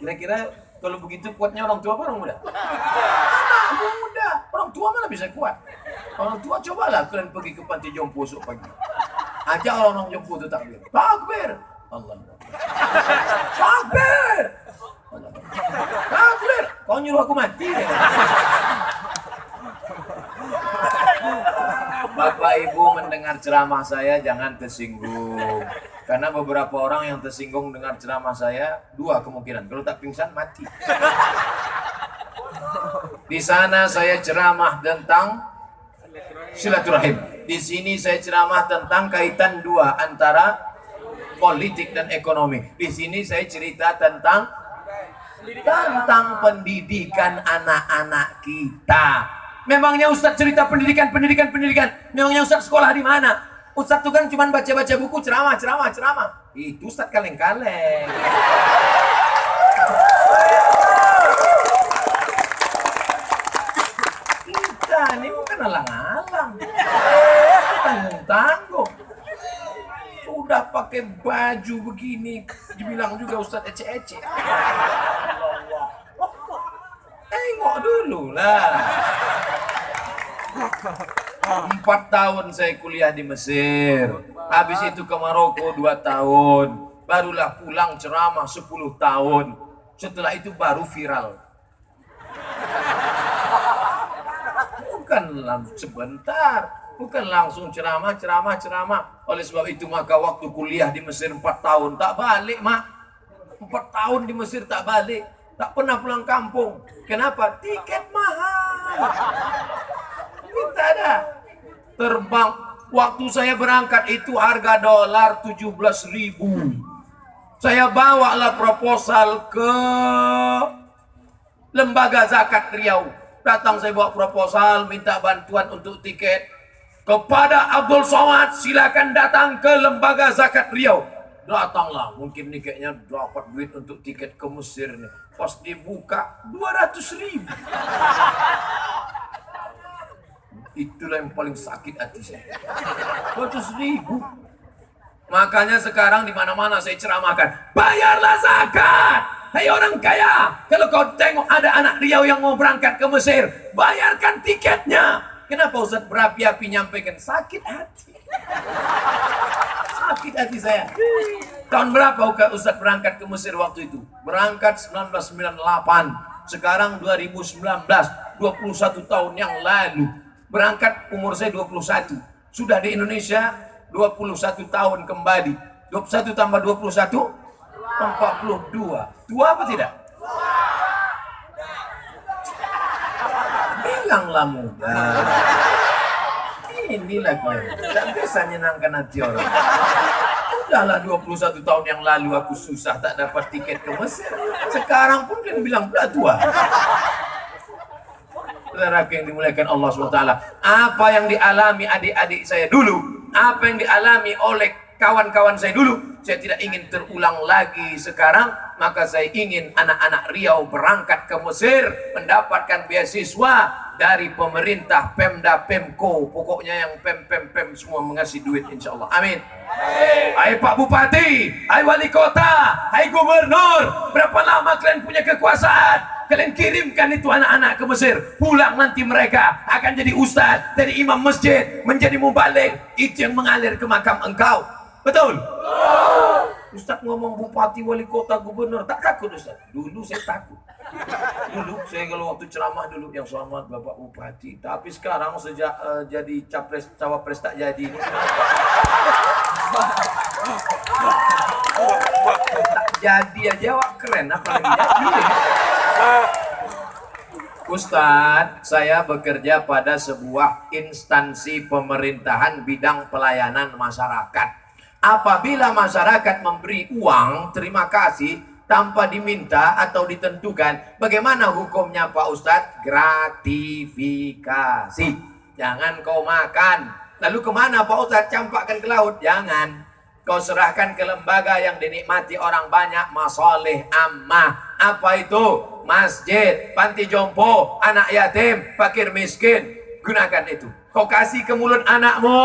Kira-kira kalau begitu kuatnya orang tua apa orang muda? Orang muda. Orang tua mana bisa kuat? Orang tua cobalah kalian pergi ke panti jompo esok pagi. Ajak orang jompo itu takbir. Takbir. Allah. Takbir. Allah. Takbir. Kau nyuruh aku mati. Bapak Ibu mendengar ceramah saya jangan tersinggung. Karena beberapa orang yang tersinggung dengar ceramah saya, 2 kemungkinan. Kalau tak pingsan, mati. Di sana saya ceramah tentang silaturahim. Di sini saya ceramah tentang kaitan 2 antara politik dan ekonomi. Di sini saya cerita tentang pendidikan anak-anak kita. Memangnya Ustaz cerita pendidikan. Memangnya Ustaz sekolah di mana? Ustaz itu kan cuma baca-baca buku, ceramah. Itu Ustaz kaleng-kaleng. Kita ini bukan alang-alang. Tanggung-tanggung. Sudah pakai baju begini, dibilang juga Ustaz ece-ece. Tengok dulu lah. 4 tahun saya kuliah di Mesir. Habis itu ke Maroko 2 tahun. Barulah pulang ceramah 10 tahun. Setelah itu baru viral. Bukan sebentar. Bukan langsung ceramah. Oleh sebab itu maka waktu kuliah di Mesir 4 tahun tak balik, Mak. 4 tahun di Mesir tak balik. Tak pernah pulang kampung. Kenapa? Tiket mahal. Kita ada terbang. Waktu saya berangkat itu harga dolar 17.000. Saya bawalah proposal ke Lembaga Zakat Riau. Datang saya bawa proposal, minta bantuan untuk tiket. Kepada Abdul Somad, silakan datang ke Lembaga Zakat Riau. Datanglah, mungkin nih kayaknya dapat duit untuk tiket ke Mesir nih. Pas dibuka 200.000. Itulah yang paling sakit hati saya. 200.000. Makanya sekarang di mana-mana saya ceramahkan, bayarlah zakat. Hai orang kaya, kalau kau tengok ada anak Riau yang mau berangkat ke Mesir, bayarkan tiketnya. Kenapa Ustaz berapi-api nyampaikan? Sakit hati. Sakit hati saya. Tahun berapa Ustaz berangkat ke Mesir waktu itu? Berangkat 1998. Sekarang 2019, 21 tahun yang lalu. Berangkat umur saya 21. Sudah di Indonesia 21 tahun kembali. 21 tambah 21? 42. Tua apa tidak? Bilanglah muda. Inilah kalian. Tak bisa menyenangkan hati orang. Udahlah 21 tahun yang lalu aku susah tak dapat tiket ke Mesir. Sekarang pun kalian bilang pula tua. Saudara yang dimuliakan Allah SWT. Apa yang dialami adik-adik saya dulu, apa yang dialami oleh kawan-kawan saya dulu, saya tidak ingin terulang lagi sekarang. Maka saya ingin anak-anak Riau berangkat ke Mesir, mendapatkan beasiswa dari pemerintah, Pemda, Pemko, pokoknya yang pem semua mengasih duit insya Allah. Amin. Hai Pak Bupati, hai Wali Kota, hai Gubernur, berapa lama kalian punya kekuasaan? Kalian kirimkan itu anak-anak ke Mesir. Pulang nanti mereka akan jadi ustaz, jadi imam masjid, menjadi mubalik. Itu yang mengalir ke makam engkau. Betul? Ustaz ngomong bupati, wali kota, gubernur. Tak takut Ustaz? Dulu saya takut. Dulu saya kalau waktu ceramah dulu, yang selamat Bapak Bupati. Tapi sekarang sejak jadi capres, cawapres tak jadi. Jadi aja wak keren, apalagi jadi. Ustadz, saya bekerja pada sebuah instansi pemerintahan bidang pelayanan masyarakat. Apabila masyarakat memberi uang, terima kasih, tanpa diminta atau ditentukan, bagaimana hukumnya Pak Ustadz? Gratifikasi. Jangan kau makan. Lalu kemana Pak Ustadz? Campakkan ke laut. Jangan. Kau serahkan ke lembaga yang dinikmati orang banyak, masoleh ammah. Apa itu? Masjid, panti jompo, anak yatim, fakir miskin. Gunakan itu. Kau kasih ke mulut anakmu.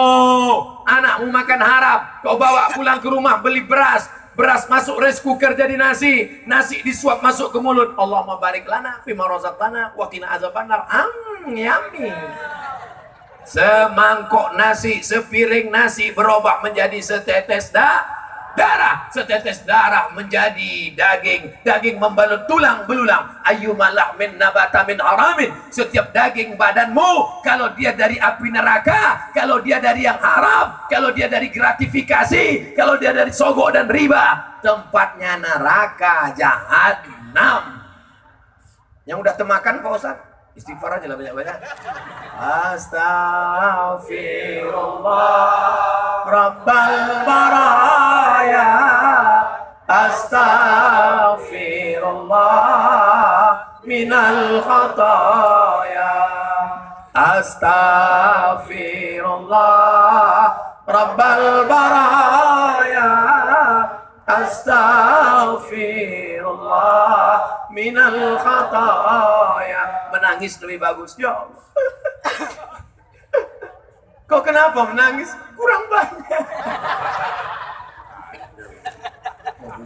Anakmu makan harap. Kau bawa pulang ke rumah, beli beras. Beras masuk rice cooker jadi nasi. Nasi disuap masuk ke mulut. Allahumma barik lana fima razaqtana wa qina azabannar. Yummy. Semangkok nasi, sepiring nasi berubah menjadi setetes darah. Setetes darah menjadi daging. Daging membalut tulang belulang. Ayyumalah min nabata min haramin. Setiap daging badanmu, kalau dia dari api neraka, kalau dia dari yang haram, kalau dia dari gratifikasi, kalau dia dari sogok dan riba, tempatnya neraka jahanam. Yang udah temakan Pak Ustaz? Istighfar aja lah banyak-banyak. Astaghfirullah Rabbal baraya. Astaghfirullah minal khataya. Astaghfirullah Rabbal baraya. Astaghfirullah minal khataya. Menangis lebih bagus. Ya Allah. Kok kenapa menangis? Kurang banyak.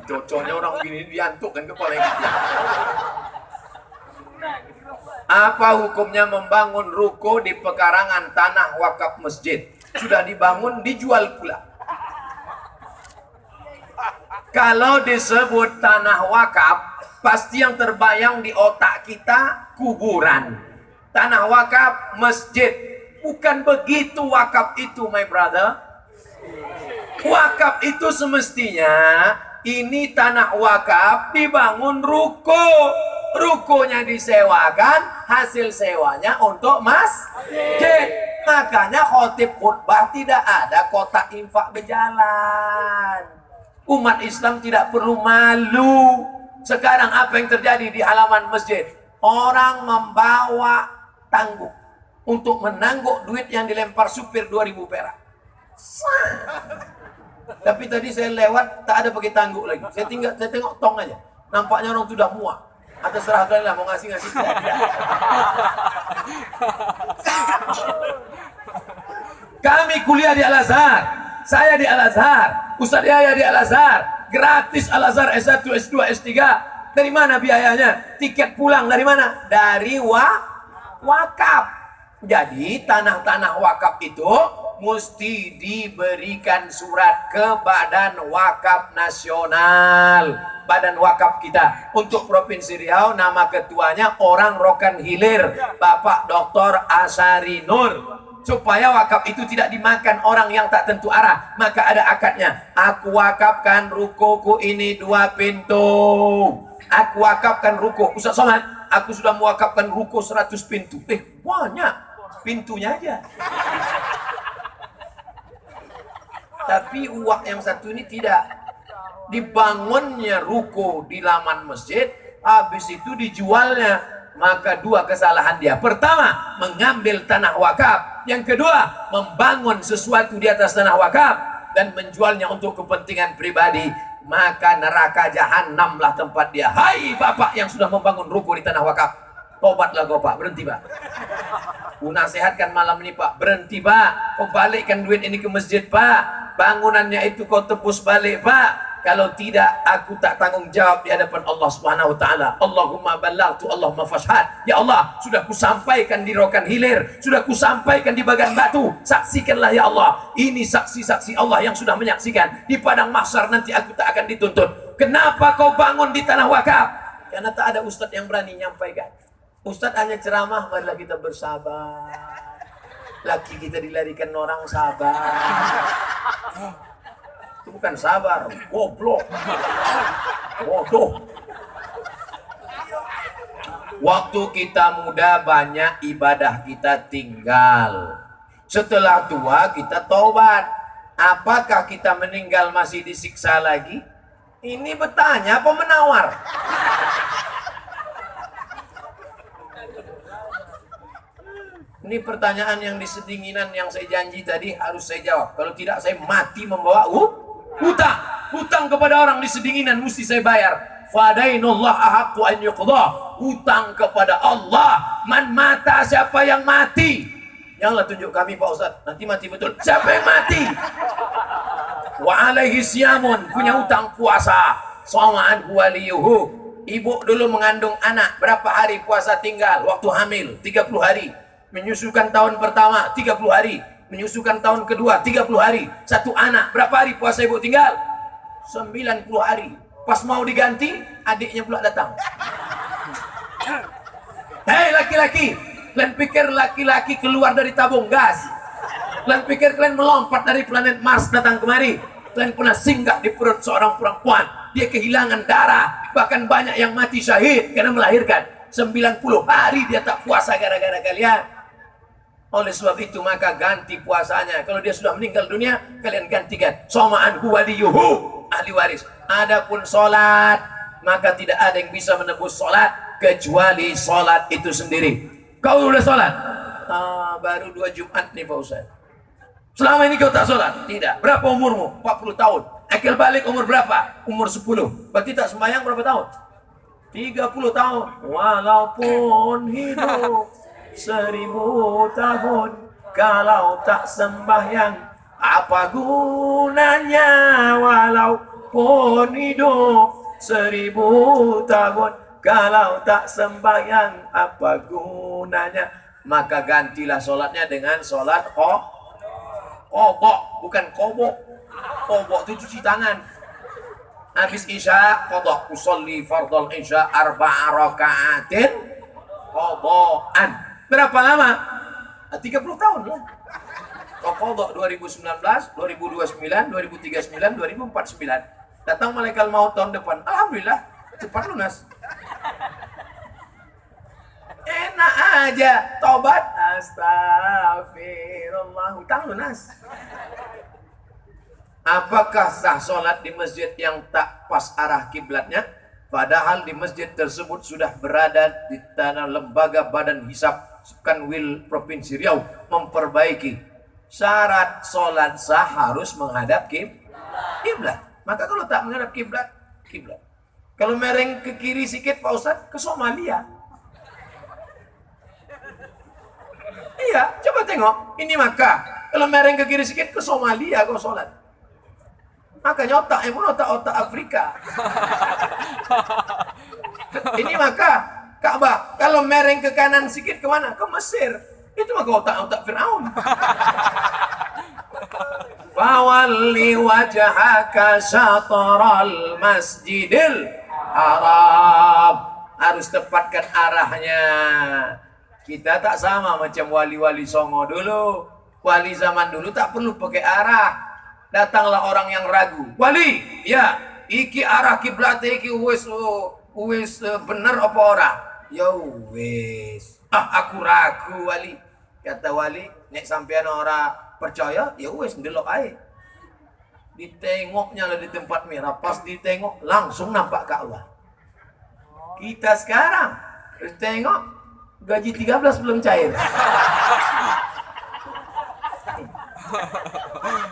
Cocoknya orang begini diantuk kan kepala gitu. Apa hukumnya membangun ruko di pekarangan tanah wakaf masjid? Sudah dibangun, dijual pula. Kalau disebut tanah wakaf, pasti yang terbayang di otak kita kuburan. Tanah wakaf masjid. Bukan begitu wakaf itu, my brother. Wakaf itu semestinya ini tanah wakaf dibangun ruko. Rukonya disewakan, hasil sewanya untuk masjid. Makanya khotib khutbah tidak ada kotak infak berjalan. Umat Islam tidak perlu malu. Sekarang apa yang terjadi di halaman masjid? Orang membawa tangguk untuk menangguk duit yang dilempar supir 2.000 perak. Tapi tadi saya lewat tak ada pakai tangguk lagi. Saya tengok tong aja. Nampaknya orang sudah muak. Atas serahkan lah mau ngasih-ngasih tidak. Kami kuliah di Al-Azhar. Saya di Al-Azhar. Ustaz Yahya di Al-Azhar. Gratis Al-Azhar S1, S2, S3. Dari mana biayanya? Tiket pulang dari mana? Dari wakaf. Jadi tanah-tanah wakaf itu mesti diberikan surat ke Badan Wakaf Nasional. Badan wakaf kita. Untuk Provinsi Riau nama ketuanya orang Rokan Hilir, Bapak Dr. Asari Nur. Supaya wakaf itu tidak dimakan orang yang tak tentu arah, maka ada akadnya. Aku wakafkan rukoku ini 2 pintu. Aku wakafkan ruko. Ustaz Somad, aku sudah mewakafkan ruko 100 pintu. Banyak pintunya aja. Tapi uang yang satu ini tidak. Dibangunnya ruko di laman masjid, habis itu dijualnya. Maka 2 kesalahan dia. Pertama, mengambil tanah wakaf. Yang kedua, membangun sesuatu di atas tanah wakaf dan menjualnya untuk kepentingan pribadi. Maka neraka jahanamlah tempat dia. Hai bapak yang sudah membangun ruko di tanah wakaf, tobatlah kau Pak, berhenti Pak. Ku nasihatkan malam ini Pak, berhenti Pak. Kau balikkan duit ini ke masjid Pak. Bangunannya itu kau tebus balik Pak. Kalau tidak, aku tak tanggung jawab di hadapan Allah Subhanahu wa taala. Allahumma ballaghtu, Allahumma fashhad. Ya Allah, sudah kusampaikan di Rokan Hilir, sudah kusampaikan di Bagan Batu. Saksikanlah ya Allah. Ini saksi-saksi Allah yang sudah menyaksikan. Di padang mahsyar nanti aku tak akan dituntut. Kenapa kau bangun di tanah wakaf? Karena tak ada ustadz yang berani nyampaikan. Ustadz hanya ceramah, marilah kita bersabar. Laki kita dilarikan orang, sabar. Itu bukan sabar, goblok, bodoh. Waktu kita muda banyak ibadah kita tinggal. Setelah tua kita taubat. Apakah kita meninggal masih disiksa lagi? Ini bertanya apa menawar? Ini pertanyaan yang disedinginan yang saya janji tadi harus saya jawab. Kalau tidak saya mati membawa hutang. Hutang kepada orang di sedinginan mesti saya bayar. Fadainullah ahaqqu an yuqda. Hutang kepada Allah. Man mata, siapa yang mati? Janganlah tunjuk kami Pak Ustaz, nanti mati betul. Siapa yang mati? Wa alaihi siyamun, punya hutang puasa. Sawa'an waliyuhu. Ibu dulu mengandung anak, berapa hari puasa tinggal? Waktu hamil 30 hari. Menyusukan tahun pertama 30 hari. Menyusukan tahun kedua 30 hari. Satu anak, berapa hari puasa ibu tinggal? 90 hari. Pas mau diganti, adiknya pula datang. Hei laki-laki, kalian pikir laki-laki keluar dari tabung gas? Kalian pikir kalian melompat dari planet Mars datang kemari? Kalian pernah singgah di perut seorang perempuan, dia kehilangan darah, bahkan banyak yang mati syahid karena melahirkan. 90 hari dia tak puasa gara-gara kalian. Oleh sebab itu maka ganti puasanya. Kalau dia sudah meninggal dunia, kalian gantikan. Soma'an waliyuhu, ahli waris. Adapun sholat, maka tidak ada yang bisa menebus sholat kecuali sholat itu sendiri. Kau udah sholat? Baru 2 Jumat nih Pak Ustaz. Selama ini kau tak sholat? Tidak. Berapa umurmu? 40 tahun. Akil balik umur berapa? Umur 10. Berarti tak sembahyang berapa tahun? 30 tahun. Walaupun hidup 1000 tahun, kalau tak sembahyang apa gunanya? Walaupun hidup 1000 tahun, kalau tak sembahyang apa gunanya? Maka gantilah sholatnya dengan sholat qobok, bukan kobok. Kobok itu cuci tangan. Habis isya qobok, usolli fardal isya 4 rakaatin qobokan. Berapa lama? 30 tahun lah. Qobok 2019, 2029, 2039, 2049. Datang malaikat maut tahun depan. Alhamdulillah, cepat lunas. Enak aja, tobat, astagfirullah, hutang lunas. Apakah sah sholat di masjid yang tak pas arah kiblatnya? Padahal di masjid tersebut sudah berada di tanah lembaga badan hisab Kanwil Provinsi Riau memperbaiki. Syarat sholat sah harus menghadap kiblat. Maka kalau tak menghadap kiblat. Kalau mereng ke kiri sikit Pak Ustaz, ke Somalia. Iya, coba tengok. Ini Makkah. Kalau mereng ke kiri sedikit ke Somalia kau sholat. Makanya otaknya pun otak Afrika. Ini Makkah. Ka'bah. Kalau mereng ke kanan sedikit kemana? Ke Mesir. Itu maka otak Fir'aun. Fawalli wajhaka syatral masjidil haram. Harus tepatkan arahnya. Kita tak sama macam wali-wali Songo dulu. Wali zaman dulu tak perlu pakai arah. Datanglah orang yang ragu. Wali, ya, iki arah kiblat iki wis bener apa ora? Ya wis. Aku ragu wali. Kata wali, nek sampean ora percaya, ya wis ndelok ae. Ditengoknya lah di tempat merah, pas ditengok langsung nampak Ka'bah. Kita sekarang tengok gaji 13 belum cair.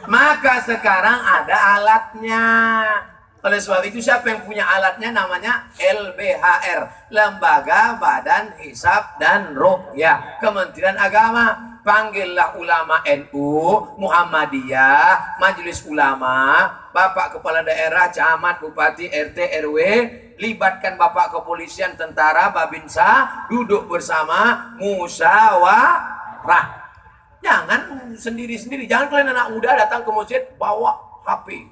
Maka sekarang ada alatnya. Oleh sebab itu siapa yang punya alatnya namanya LBHR, Lembaga Badan Hisab dan Ruqyah, Kementerian Agama. panggillah ulama NU, Muhammadiyah, Majelis Ulama, Bapak Kepala Daerah, Camat, Bupati, RT, RW, libatkan Bapak Kepolisian, Tentara, Babinsa, duduk bersama, musyawarah. Jangan sendiri-sendiri, jangan kalian anak muda datang ke masjid bawa HP,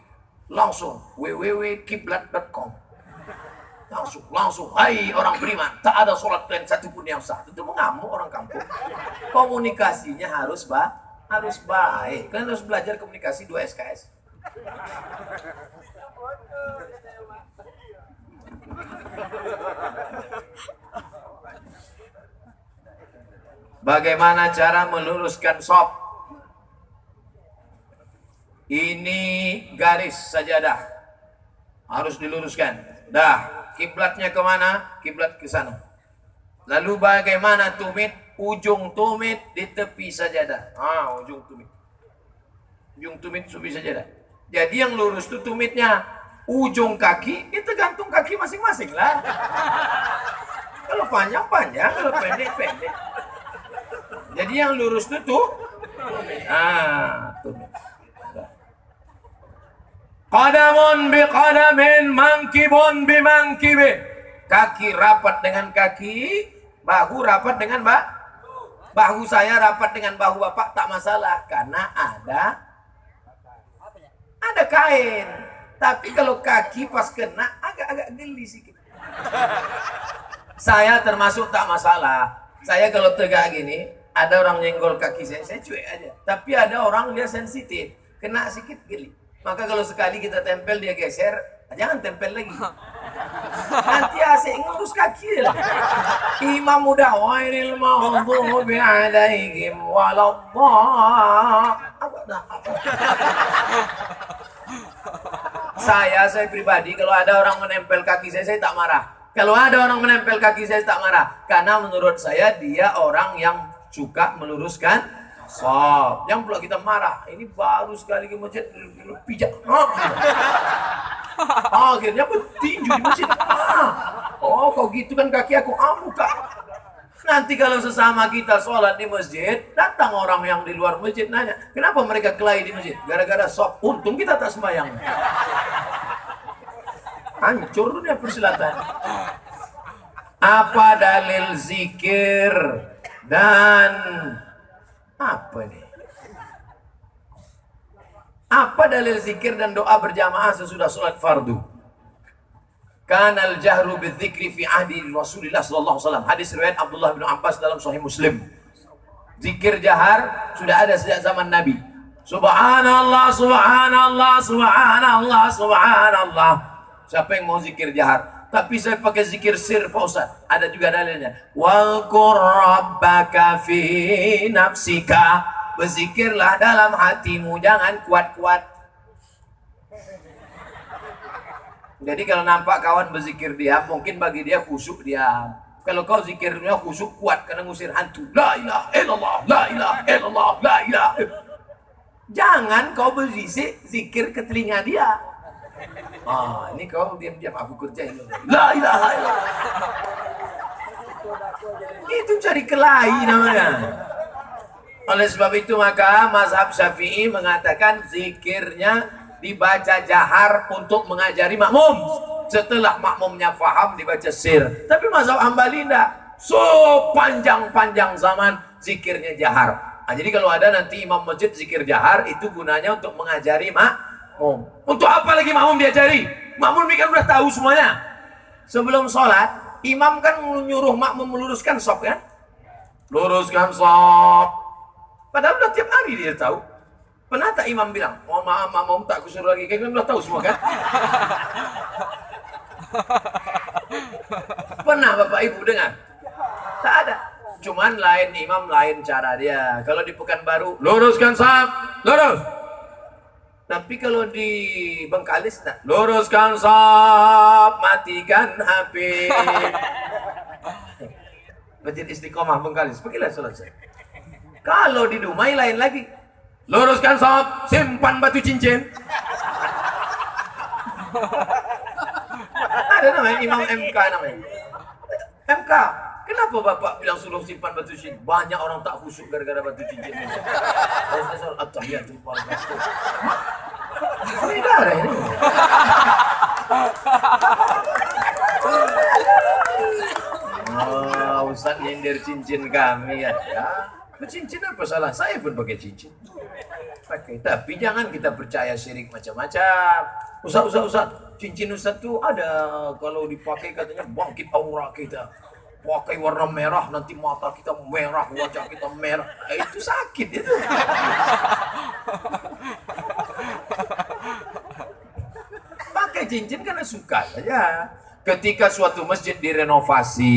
langsung www.kiblat.com. Langsung, hai orang beriman, tak ada sholat kalian satupun yang sah. Itu mengamuk orang kampung. Komunikasinya harus baik. Kalian harus belajar komunikasi 2 SKS. Bagaimana cara meluruskan shop? Ini garis sajadah harus diluruskan. Dah. Kiblatnya kemana? Kiblat ke sana. Lalu bagaimana tumit? Ujung tumit di tepi sajadah. Ujung tumit. Ujung tumit tepi sajadah. Jadi yang lurus itu tumitnya. Ujung kaki itu gantung kaki masing-masing lah. Kalau panjang-panjang, kalau pendek-pendek. Jadi yang lurus itu tuh. Tumit. Qadamun biqadamin, mankibun bimankibin. Kaki rapat dengan kaki, bahu rapat dengan bahu saya rapat dengan bahu bapak, tak masalah karena ada kain. Tapi kalau kaki pas kena agak geli sedikit. Saya termasuk tak masalah. Saya kalau tegak gini, ada orang nyenggol kaki saya cuek aja. Tapi ada orang dia sensitif, kena sedikit geli. Maka kalau sekali kita tempel dia geser, jangan tempel lagi. Nanti asik ngurus kaki lah. Imam udah wairil maghdubi alaihim waladhdallin. Saya pribadi kalau ada orang menempel kaki saya tak marah. Kalau ada orang menempel kaki saya tak marah. Karena menurut saya dia orang yang suka meluruskan shop. Yang pula kita marah. Ini baru sekali ke masjid pijak. Akhirnya bertinju di masjid. Kau gitu kan kaki aku buka. Nanti kalau sesama kita sholat di masjid, datang orang yang di luar masjid nanya, kenapa mereka kelahi di masjid? Gara-gara shop. Untung kita tak sembahyang. Hancur dunia persilatan. Apa dalil zikir dan apa nih? Apa dalil zikir dan doa berjamaah sesudah sholat fardu? Kanal jahru bidzikri fi ahdi Rasulullah sallallahu alaihi wasallam. Hadis riwayat Abdullah bin Abbas dalam Sahih Muslim. Zikir jahar sudah ada sejak zaman Nabi. Subhanallah, subhanallah, subhanallah, subhanallah. Siapa yang mau zikir jahar? Tapi saya pakai zikir sir Pak Ustaz. Ada juga dalilnya. Walqur rabbaka fi nafsika. Berzikirlah dalam hatimu, jangan kuat-kuat. Jadi kalau nampak kawan berzikir diam, mungkin bagi dia khusyuk diam. Kalau kau zikirnya khusyuk kuat karena ngusir hantu. La ilaha illallah, la ilaha illallah, la ilaha. Jangan kau berzikir zikir ke telinga dia. Ini kau diam-diam aku kerjain. La ilaha illallah. Itu cari kelahi namanya. Oleh sebab itu maka mazhab Syafi'i mengatakan zikirnya dibaca jahar untuk mengajari makmum. Setelah makmumnya faham dibaca sir. Tapi mazhab Hambali tidak. Panjang-panjang zaman zikirnya jahar. Jadi kalau ada nanti imam masjid zikir jahar, itu gunanya untuk mengajari makmum. Untuk apa lagi makmum diajari? Makmum ini kan udah tahu semuanya. Sebelum sholat, imam kan menyuruh makmum meluruskan shop kan? Luruskan shop. Padahal udah tiap hari dia tahu. Pernah tak imam bilang, mohon maaf makmum tak kusuruh lagi, kalian udah tahu semua kan? Pernah Bapak Ibu dengar? Tak ada. Cuman lain imam, lain cara dia. Kalau di Pekanbaru, luruskan shop, lurus. Tapi kalau di Bengkalis, nah, luruskan shop, matikan HP. Masjid Istiqomah Bengkalis, pergilah selesai. Kalau di Dumai lain lagi, luruskan shop, simpan batu cincin. Ada namanya Imam MK namanya. MK, kenapa Bapak bilang suruh simpan batu cincin? Banyak orang tak khusyuk gara-gara batu cincin ini. Kalau saya soal at-tahiyatul barakatuh. Faedah lah ini. Oh, Ustaz nyindir cincin kami ya. Cincin apa salah? Saya pun pakai cincin. Pakai. Tapi jangan kita percaya syirik macam-macam. Ustaz, cincin Ustaz tuh ada kalau dipakai katanya bangkit aura kita. Pakai warna merah nanti mata kita merah, wajah kita merah. Itu sakit itu. Pakai cincin karena suka saja. Ketika suatu masjid direnovasi,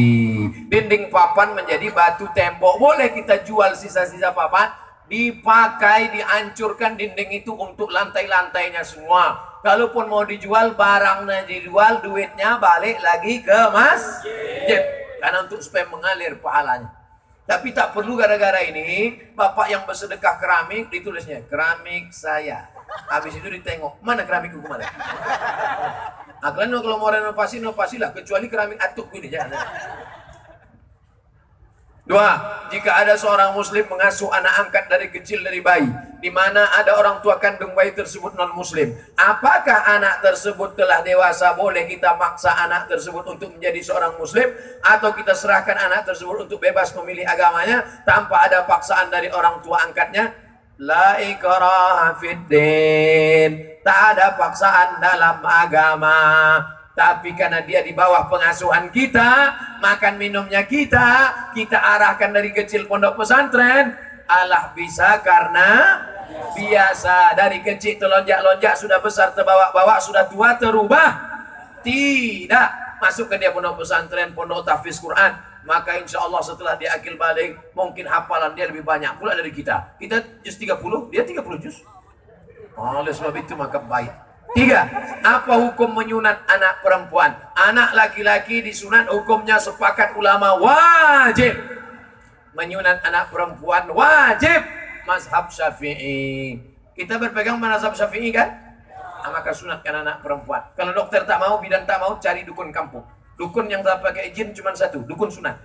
dinding papan menjadi batu tembok, boleh kita jual sisa-sisa papan, dipakai, dihancurkan dinding itu untuk lantai-lantainya semua. Kalaupun mau dijual, barangnya dijual, duitnya balik lagi ke masjid. Karena untuk supaya mengalir pahalanya. Tapi tak perlu gara-gara ini, bapak yang bersedekah keramik, ditulisnya, keramik saya. Habis itu ditengok, mana keramikku kemana? Kalian kalau mau renovasi lah, kecuali keramik atuk ini jangan. Dua, jika ada seorang muslim mengasuh anak angkat dari kecil dari bayi, di mana ada orang tua kandung bayi tersebut non muslim, apakah anak tersebut telah dewasa? Boleh kita maksa anak tersebut untuk menjadi seorang muslim, atau kita serahkan anak tersebut untuk bebas memilih agamanya tanpa ada paksaan dari orang tua angkatnya? La ikraha fiddin, tak ada paksaan dalam agama. Tapi karena dia di bawah pengasuhan kita, makan minumnya kita arahkan dari kecil pondok pesantren. Allah bisa karena biasa. Dari kecil telonjak-lonjak, sudah besar terbawa-bawa, sudah tua terubah. Tidak. Masuk ke dia pondok pesantren, pondok tahfiz Quran. Maka insya Allah setelah dia akil balik, mungkin hafalan dia lebih banyak pula dari kita. Kita juz 30, dia 30 juz. Oleh sebab itu maka baik. Tiga, apa hukum menyunat anak perempuan? Anak laki-laki disunat hukumnya sepakat ulama wajib. Menyunat anak perempuan wajib. Mazhab Syafi'i. Kita berpegang mazhab Syafi'i kan? Maka sunatkan anak perempuan. Kalau dokter tak mau, bidan tak mau, cari dukun kampung. Dukun yang tak pakai jin cuma satu, dukun sunat.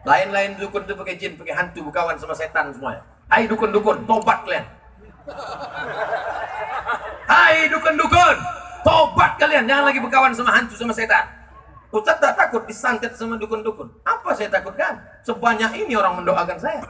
Lain-lain dukun itu pakai jin, pakai hantu, berkawan sama setan semuanya. Hai dukun-dukun, tobat kalian. Hai dukun-dukun, tobat kalian, jangan lagi berkawan sama hantu sama setan. Ustaz tak takut disantet sama dukun-dukun. Apa saya takutkan? Sebanyak ini orang mendoakan saya.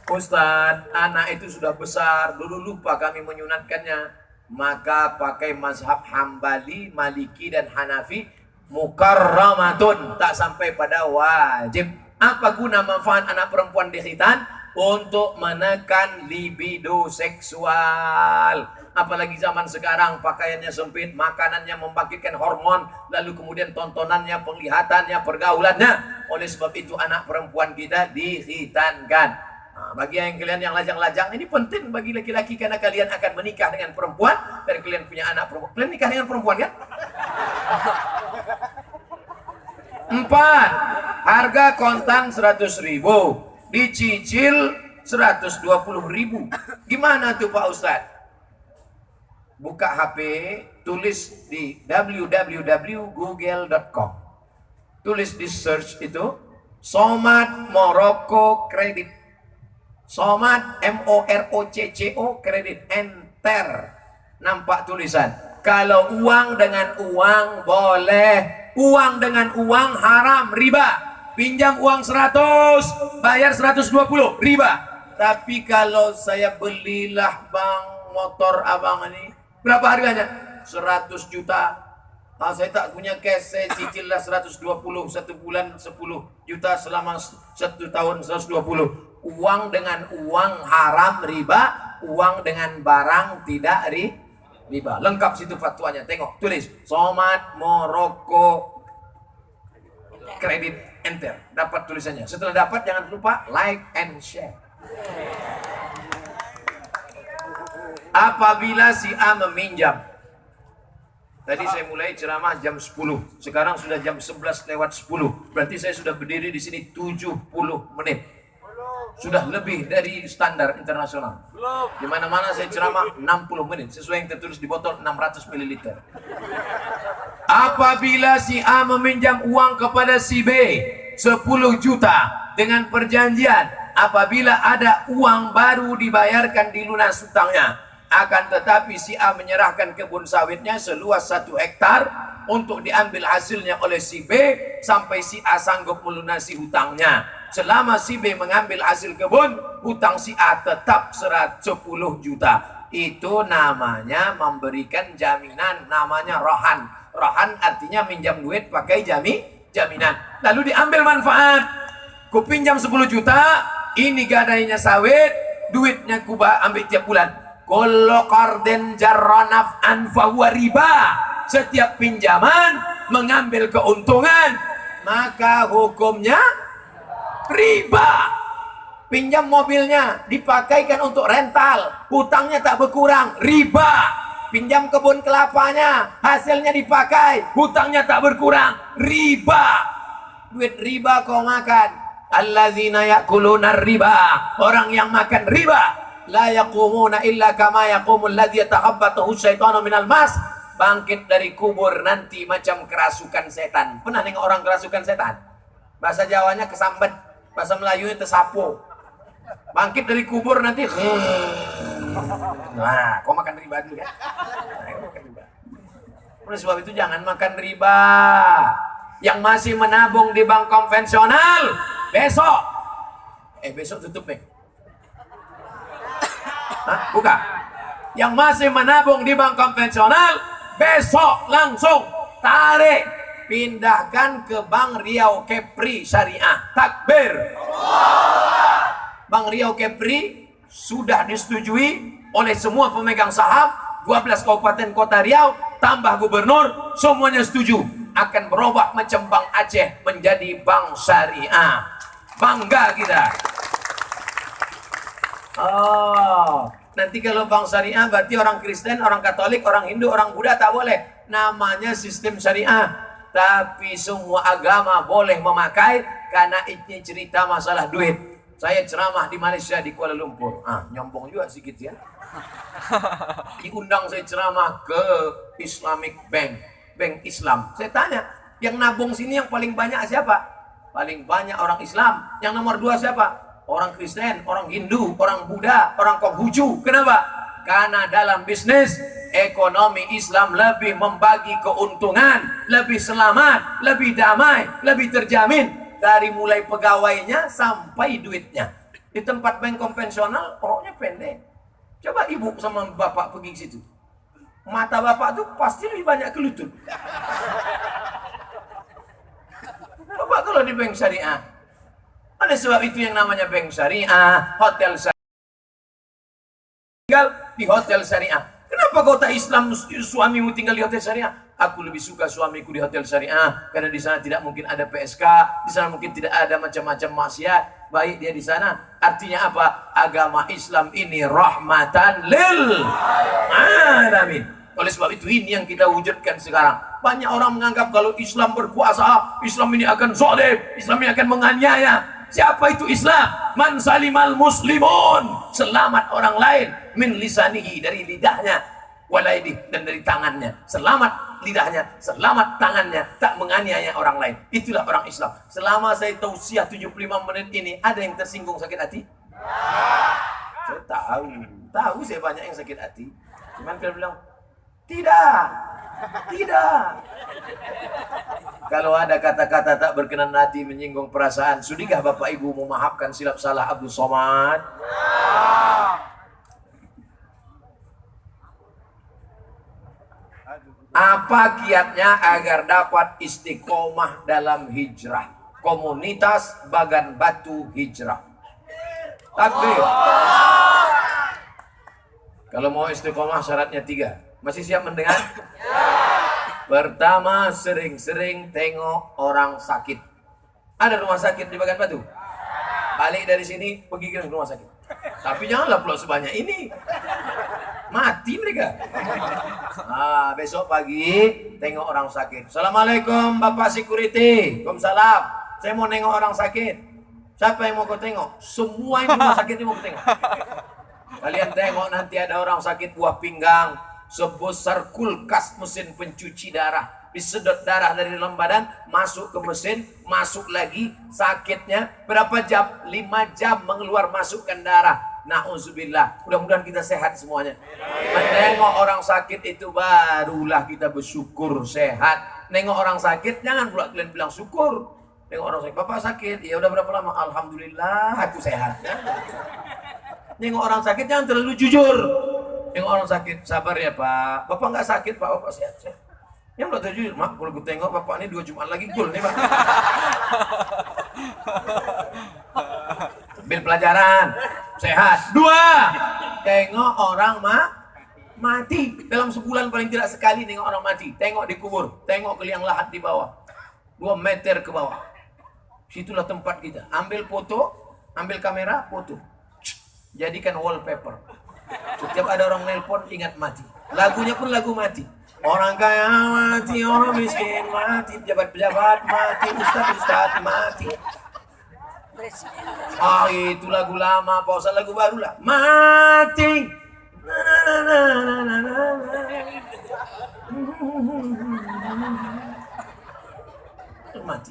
Ustaz, anak itu sudah besar, dulu lupa kami menyunatkannya. Maka pakai mazhab Hambali, Maliki dan Hanafi, mukarramatun, tak sampai pada wajib. Apa guna manfaat anak perempuan di khitan? Untuk menekan libido seksual. Apalagi zaman sekarang pakaiannya sempit, makanannya membangkitkan hormon, lalu kemudian tontonannya, penglihatannya, pergaulannya. Oleh sebab itu anak perempuan kita dikhitankan. Nah, bagi yang kalian yang lajang-lajang, ini penting bagi laki-laki karena kalian akan menikah dengan perempuan dan kalian punya anak perempuan. Kalian nikah dengan perempuan kan? 4. Harga kontan 100.000, dicicil 120.000. Gimana tuh Pak Ustadz? Buka HP, tulis di www.google.com. Tulis di search itu Somad Morocco Kredit. Somad MOROCCO Kredit. Enter. Nampak tulisan. Kalau uang dengan uang boleh, uang dengan uang haram, riba. Pinjam uang 100, bayar 120, riba. Tapi kalau saya belilah bang motor abang ini, berapa harganya? 100 juta. Nah, saya tak punya cash, saya cicillah 120, 1 bulan 10 juta selama 1 tahun 120. Uang dengan uang haram, riba. Uang dengan barang tidak riba. Lengkap situ fatwanya. Tengok, tulis Somad Morocco Kredit. Enter. Dapat tulisannya. Setelah dapat jangan lupa like and share. Apabila si A meminjam. Tadi saya mulai ceramah jam 10. Sekarang sudah jam 11 lewat 10. Berarti saya sudah berdiri di sini 70 menit. Sudah lebih dari standar internasional. Di mana-mana saya ceramah 60 menit sesuai yang tertulis di botol 600 ml. Apabila si A meminjam uang kepada si B 10 juta dengan perjanjian apabila ada uang baru dibayarkan di lunas hutangnya. Akan tetapi si A menyerahkan kebun sawitnya seluas 1 hektar untuk diambil hasilnya oleh si B sampai si A sanggup melunasi hutangnya. Selama si B mengambil hasil kebun, hutang si A tetap 10 juta. Itu namanya memberikan jaminan, namanya rohan. Rohan artinya minjam duit pakai jaminan. Lalu diambil manfaat. Ku pinjam 10 juta, ini gadainya sawit, duitnya ku ambil tiap bulan. Kullu qardin jarra naf'an fahuwa riba. Setiap pinjaman mengambil keuntungan, maka hukumnya riba. Pinjam mobilnya dipakaikan untuk rental, hutangnya tak berkurang, riba. Pinjam kebun kelapanya, hasilnya dipakai, hutangnya tak berkurang, riba. Duit riba kau makan. Allazina ya'kuluna riba, orang yang makan riba, la yaqumuna illa kama yaqumul ladzi yatakhabbathu syaitanu minal mas. Bangkit dari kubur nanti macam kerasukan setan. Pernah nengok orang kerasukan setan? Bahasa Jawanya kesambet, bahasa Melayunya tersapu. Bangkit dari kubur nanti. Nah, kau makan riba dulu ya. Oleh sebab itu jangan makan riba. Yang masih menabung di bank konvensional, besok. Besok tutup nih. Hah? Buka. Yang masih menabung di bank konvensional, besok langsung tarik, pindahkan ke Bank Riau Kepri Syariah. Takbir. Bank Riau Kepri sudah disetujui oleh semua pemegang saham 12 kabupaten kota Riau tambah gubernur, semuanya setuju akan berubah macam Bank Aceh menjadi bank syariah. Bangga kita. Oh, nanti kalau bank syariah berarti orang Kristen, orang Katolik, orang Hindu, orang Buddha tak boleh. Namanya sistem syariah. Tapi semua agama boleh memakai karena ini cerita masalah duit. Saya ceramah di Malaysia, di Kuala Lumpur. Nyombong juga sedikit ya. Diundang saya ceramah ke Islamic Bank, Bank Islam. Saya tanya, yang nabung sini yang paling banyak siapa? Paling banyak orang Islam. Yang nomor 2 siapa? Orang Kristen, orang Hindu, orang Buddha, orang Konghucu. Kenapa? Karena dalam bisnis ekonomi Islam lebih membagi keuntungan, lebih selamat, lebih damai, lebih terjamin dari mulai pegawainya sampai duitnya. Di tempat bank konvensional orangnya pendek. Coba ibu sama bapak pergi ke situ, mata bapak tuh pasti lebih banyak ke lutut. Coba kalau di bank syariah. Oleh sebab itu yang namanya bank syariah, hotel syariah. Tinggal di hotel syariah. Kenapa kau tak Islam suamimu tinggal di hotel syariah? Aku lebih suka suamiku di hotel syariah karena di sana tidak mungkin ada PSK, di sana mungkin tidak ada macam-macam maksiat. Baik dia di sana. Artinya apa? Agama Islam ini rahmatan lil alamin. Oleh sebab itu ini yang kita wujudkan sekarang. Banyak orang menganggap kalau Islam berkuasa, Islam ini akan zalim, Islam ini akan menganiaya. Siapa itu Islam? Man salimal muslimun. Selamat orang lain min lisanihi, dari lidahnya, walaidi, dan dari tangannya. Selamat lidahnya, selamat tangannya, tak menganiaya orang lain. Itulah orang Islam. Selama saya tausiah 75 menit ini, ada yang tersinggung sakit hati? Saya tahu saya banyak yang sakit hati. Cuman kalau bilang tidak. Kalau ada kata-kata tak berkenan hati menyinggung perasaan, sudikah Bapak Ibu memaafkan silap salah Abdul Somad? Apa kiatnya agar dapat istiqomah dalam hijrah? Komunitas Bagan Batu Hijrah. Takbir. Kalau mau istiqomah syaratnya 3. Masih siap mendengar? Pertama, sering-sering tengok orang sakit. Ada rumah sakit di Bagan Batu? Balik dari sini, pergi ke rumah sakit. Tapi janganlah pula sebanyak ini. Mati mereka. Besok pagi tengok orang sakit. Assalamualaikum Bapak Security. Waalaikumsalam. Saya mau nengok orang sakit. Siapa yang mau kau tengok? Semua yang di rumah sakit ini mau kau tengok. Kalian tengok nanti ada orang sakit buah pinggang sebesar kulkas mesin pencuci darah. Disedot darah dari dalam badan, masuk ke mesin, masuk lagi, sakitnya berapa jam? 5 jam mengeluar masukkan darah. Na'udzubillah. Mudah-mudahan kita sehat semuanya. Menengok orang sakit itu barulah kita bersyukur sehat. Nengok orang sakit jangan pula kalian bilang syukur. Nengok orang sakit, bapak sakit, ya udah berapa lama? Alhamdulillah aku sehat. Nengok orang sakit jangan terlalu jujur. Nengok orang sakit, sabar ya pak. Bapak nggak sakit pak, bapak sehat. Yang nggak jujur, mak kalau gue tengok bapak ini 2 Jumat lagi gol nih pak. Ambil pelajaran, sehat. 2, tengok orang mati. Dalam sebulan paling tidak sekali nengok orang mati. Tengok di kubur, tengok ke liang lahat di bawah. 2 meter ke bawah. Situlah tempat kita. Ambil foto, ambil kamera, foto. Jadikan wallpaper. Setiap ada orang nelpon ingat mati. Lagunya pun lagu mati. Orang kaya mati, orang miskin mati, pejabat-pejabat mati, ustaz-ustaz mati. Ah itu lagu lama, apa usah lagu baru lah. Mati. Mati.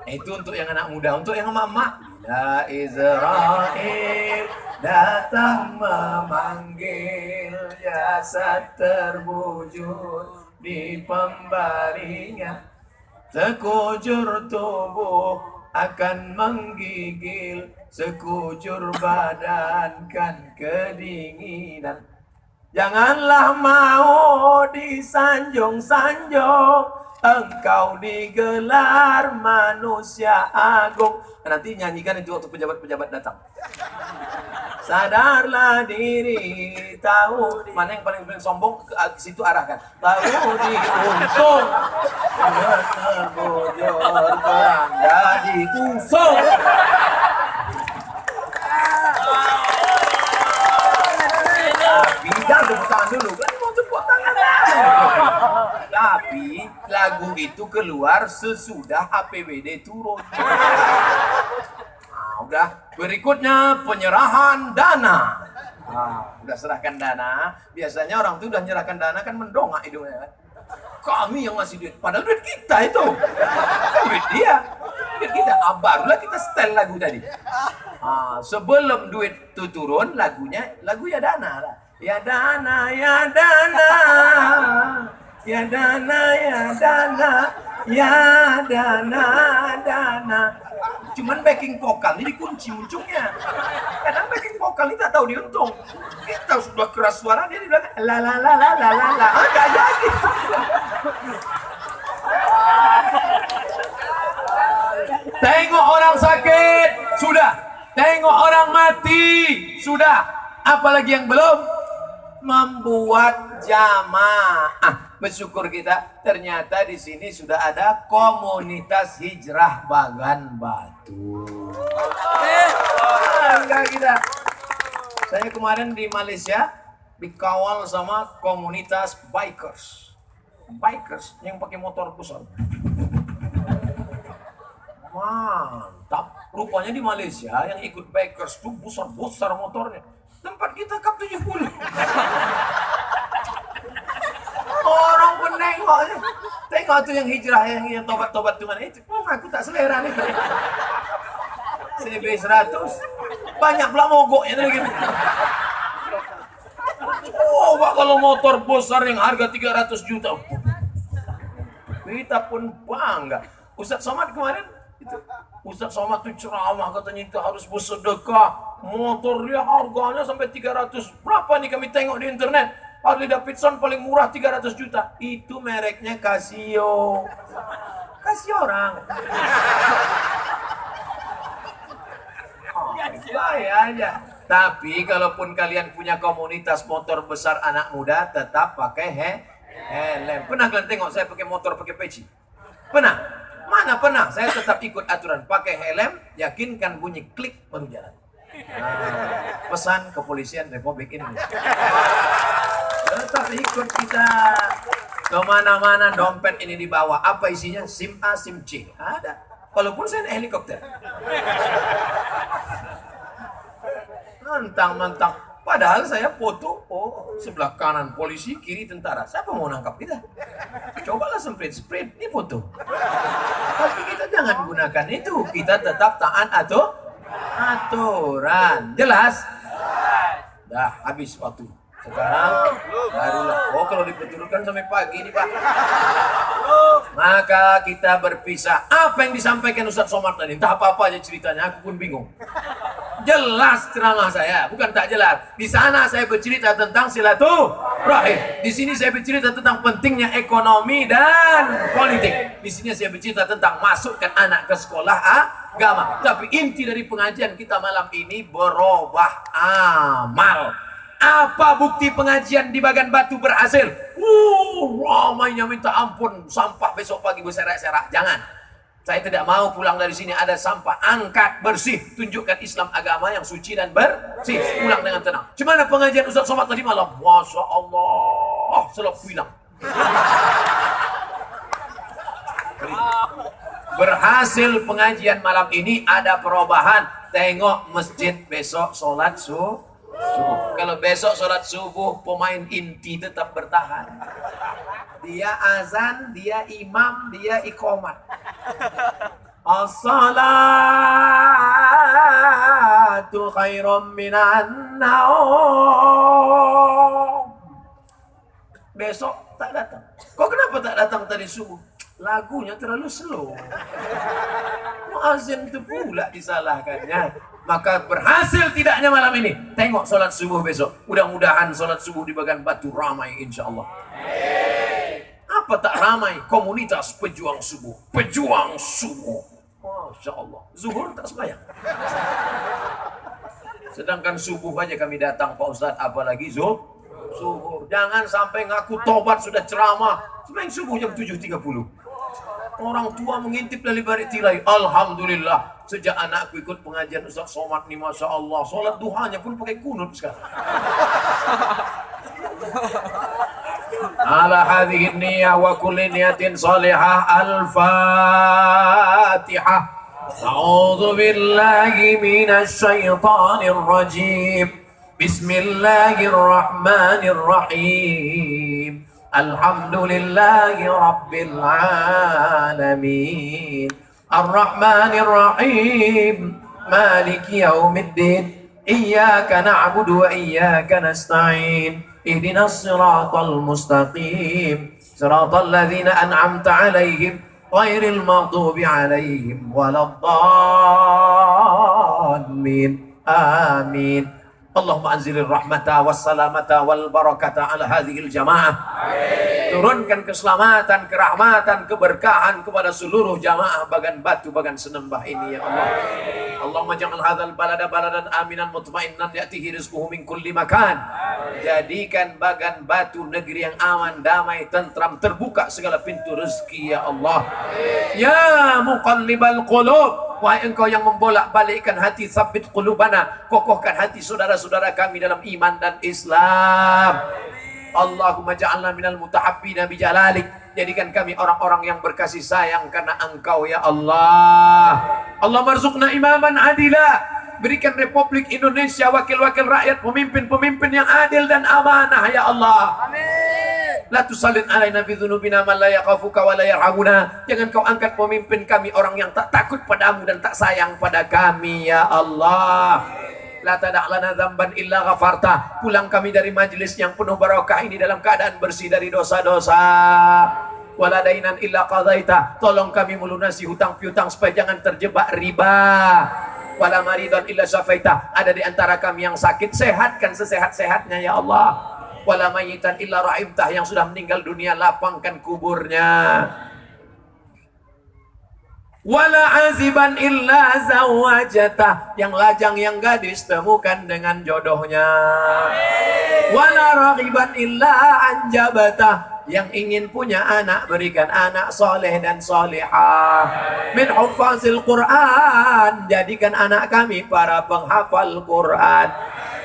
Itu untuk yang anak muda, untuk yang mama. Bila Israel datang memanggil, jasad terbujur di pembaringan, sekujur tubuh akan menggigil, sekujur badan kan kedinginan. Janganlah mau disanjung-sanjung, engkau digelar manusia agung. Nanti nyanyikan itu waktu pejabat-pejabat datang. Sadarlah diri, tahu mana yang paling sombong, ke situ arahkan. Tahu diuntung, terbujur beranda diusung. Tapi jangan tepuk tangan dulu, kan mau tepuk tangan. Tapi lagu itu keluar sesudah APBD turun. Nah, udah. Berikutnya penyerahan dana. Udah serahkan dana. Biasanya orang tuh udah nyerahkan dana kan mendongak hidungnya. Kami yang ngasih duit, padahal duit kita itu. Duit dia. Duit kita. Barulah kita setel lagu tadi. Sebelum duit itu turun, lagunya dana lah. Ya dana, ya dana, ya dana, ya dana, ya dana, dana. Cuman backing vokal ini dikunci ujungnya. Kadang backing vokal ini tak tahu diuntung. Kita sudah keras suara dia bilang la la la la la la la. Enggak jadi. Tengok orang sakit, sudah. Tengok orang mati, sudah. Apalagi yang belum? Membuat jamaah. Bersyukur kita ternyata di sini sudah ada komunitas hijrah Bagan Batu. Enggak kita. Saya kemarin di Malaysia dikawal sama komunitas bikers. Bikers yang pakai motor besar. Mantap. Rupanya di Malaysia yang ikut bikers tuh besar-besar motornya. Tempat kita Kap 70. Orang pun nengok. Tengok tuh yang hijrah, yang tobat-tobat tuh mana itu. Aku tak selera nih. CB 100. Banyak pula mogoknya tuh gitu. Coba kalau motor besar yang harga 300 juta. Kita pun bangga. Ustaz Somad kemarin itu. Ustaz Somad tuh ceramah katanya itu harus bersedekah. Motor dia harganya sampai 300. Berapa nih kami tengok di internet? Harley Davidson paling murah 300 juta. Itu mereknya Casio. Kasih orang. Ya aja. Tapi kalaupun kalian punya komunitas motor besar anak muda, tetap pakai helm. Pernah kalian tengok saya pakai motor pakai peci? Pernah? Mana pernah? Saya tetap ikut aturan. Pakai helm, yakinkan bunyi klik baru jalan. Pesan Kepolisian Republik Indonesia. Tetap ikut kita. Kemana-mana dompet ini dibawa. Apa isinya? SIM A, SIM C. Ada. Walaupun saya naik helikopter. Mentang-mentang. Padahal saya foto, sebelah kanan polisi, kiri tentara. Siapa mau nangkap kita? Cobalah sprint, ini foto. Tapi kita jangan gunakan itu. Kita tetap taat atau aturan. Jelas? Dah habis waktu. Sekarang barulah. Kalau dipeturkan sampai pagi ini Pak. Maka kita berpisah. Apa yang disampaikan Ustaz Somad tadi? Entah apa-apa aja ceritanya, aku pun bingung. Jelas ceramah saya, bukan tak jelas. Di sana saya bercerita tentang silaturahim. Di sini saya bercerita tentang pentingnya ekonomi dan politik. Di sini saya bercerita tentang masukkan anak ke sekolah agama. Tapi inti dari pengajian kita malam ini berubah amal. Apa bukti pengajian di Bagan Batu berhasil? Ramainya minta ampun, sampah besok pagi berserak-serak. Jangan. Saya tidak mau pulang dari sini ada sampah. Angkat, bersih. Tunjukkan Islam agama yang suci dan bersih. Pulang dengan tenang. Gimana pengajian Ustaz Somad tadi malam? Masya Allah. Selalu hilang. Berhasil pengajian malam ini, ada perubahan. Tengok masjid besok sholat subuh. Kalau besok sholat subuh, pemain inti tetap bertahan. Dia azan, dia imam, dia iqamat. As-salatu khairum minan naum. Besok tak datang. Kok kenapa tak datang tadi subuh? Lagunya terlalu slow. Muazzin itu pula disalahkannya. Maka berhasil tidaknya malam ini. Tengok sholat subuh besok. Mudah-mudahan sholat subuh di Bagan Batu ramai insya Allah. Apa tak ramai? Komunitas pejuang subuh. Pejuang subuh. Masya Allah. Zuhur tak sembahyang. Sedangkan subuh aja kami datang Pak Ustadz. Apalagi zuhur. Jangan sampai ngaku tobat sudah ceramah. Sembahyang subuh jam 7.30. Orang tua mengintip dari balik tirai. Alhamdulillah. Sejak anakku ikut pengajian Ustaz Somad nih, Masya Allah. Sholat duhanya pun pakai kunut sekarang. Ala hadhihi niyah wa kulli niyatin salihah. Al-Fatihah. A'udzu billahi minasy syaithanir rajim. Bismillahirrahmanirrahim. Alhamdulillahi Rabbil Alamin. Ar-Rahmanir-Rahim. Maliki yaumiddin. Iyyaka na'budu wa iyyaka nasta'in. Ihdinas siratal mustaqim. Siratal ladzina an'amta 'alaihim ghairil maghdubi 'alaihim waladdallin. Amin. Allahumma anzilir rahmata wassalamata wal barakata ala hadhil jamaah. Turunkan keselamatan, kerahmatan, keberkahan kepada seluruh jamaah Bagan Batu, Bagan Senembah ini ya Allah. Allahumma ja'al hadzal balada baladan aminan mutmainnan ya'tihi rizquhu min kulli makan. Jadikan Bagan Batu negeri yang aman, damai, tentram, terbuka segala pintu rezeki ya Allah. Ya muqallibal qulub, wahai engkau yang membolak-balikkan hati, sabit qulubana, kokohkan hati saudara-saudara kami dalam iman dan Islam. Allahumma ja'alna minal mutahabbina bijalalik. Jadikan kami orang-orang yang berkasih sayang karena engkau ya Allah. Allah marzuqna imaman adila. Berikan Republik Indonesia wakil-wakil rakyat, pemimpin-pemimpin yang adil dan amanah ya Allah. Amin. La tusallit alaina bi dzunubina man la yakhafuka wa la yarhamuna. Jangan kau angkat pemimpin kami orang yang tak takut padamu dan tak sayang pada kami ya Allah. La tada' lana dzamban illa ghafarta. Pulang kami dari majelis yang penuh barakah ini dalam keadaan bersih dari dosa-dosa. Wala dainan illa qadaita. Tolong kami melunasi hutang piutang supaya jangan terjebak riba. Wala maridan illa syafaita. Ada di antara kami yang sakit, sehatkan sesehat-sehatnya ya Allah. Wala mayitan illa rahimtah. Yang sudah meninggal dunia, lapangkan kuburnya. Wala aziban illa zawajatah. Yang lajang yang gadis temukan dengan jodohnya. Wala raghiban illa anjabatah. Yang ingin punya anak, berikan anak soleh dan solehah. Min huffazil Quran. Jadikan anak kami para penghafal Quran.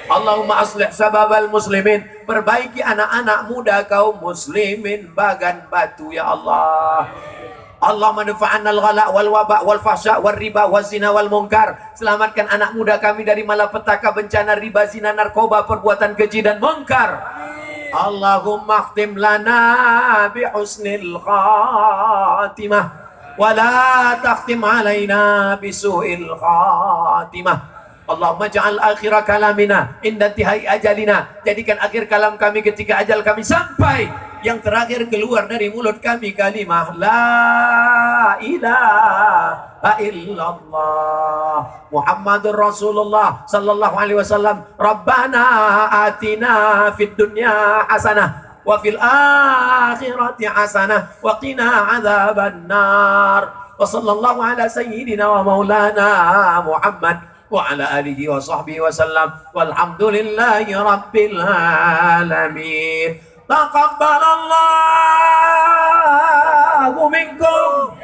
Allahumma aslih sababal muslimin. Perbaiki anak-anak muda kaum muslimin Bagan Batu ya Allah. Allahumma dafa'anna al-ghala wal waba wal fahsya wal riba wal zina wal munkar. Selamatkan anak muda kami dari malapetaka, bencana, riba, zina, narkoba, perbuatan keji dan munkar. Allahumma khtim lana bi husnil khatimah wa la takhtim alaina bi su'il khatimah. Allahumma ja'al akhir kalamina inda intihai ajalina. Jadikan akhir kalam kami ketika ajal kami sampai, yang terakhir keluar dari mulut kami kalimah la ilaha illallah Muhammadur Rasulullah sallallahu alaihi wasallam. Rabbana atina fid dunya hasanah wa fil akhirati hasanah wa qina adzabannar. Wa sallallahu ala sayyidina wa maulana Muhammad wa ala alihi wa sahbihi wa sallam. Walhamdulillahi rabbil alamin. Taqabbalallahu minkum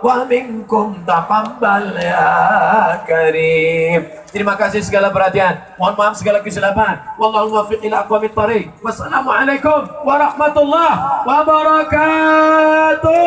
wa minkum taqabbal ya karim. Terima kasih segala perhatian. Mohon maaf segala kesilapan. Wallahu muwaffiq ila aqwamit thariq. Wassalamualaikum warahmatullahi wabarakatuh.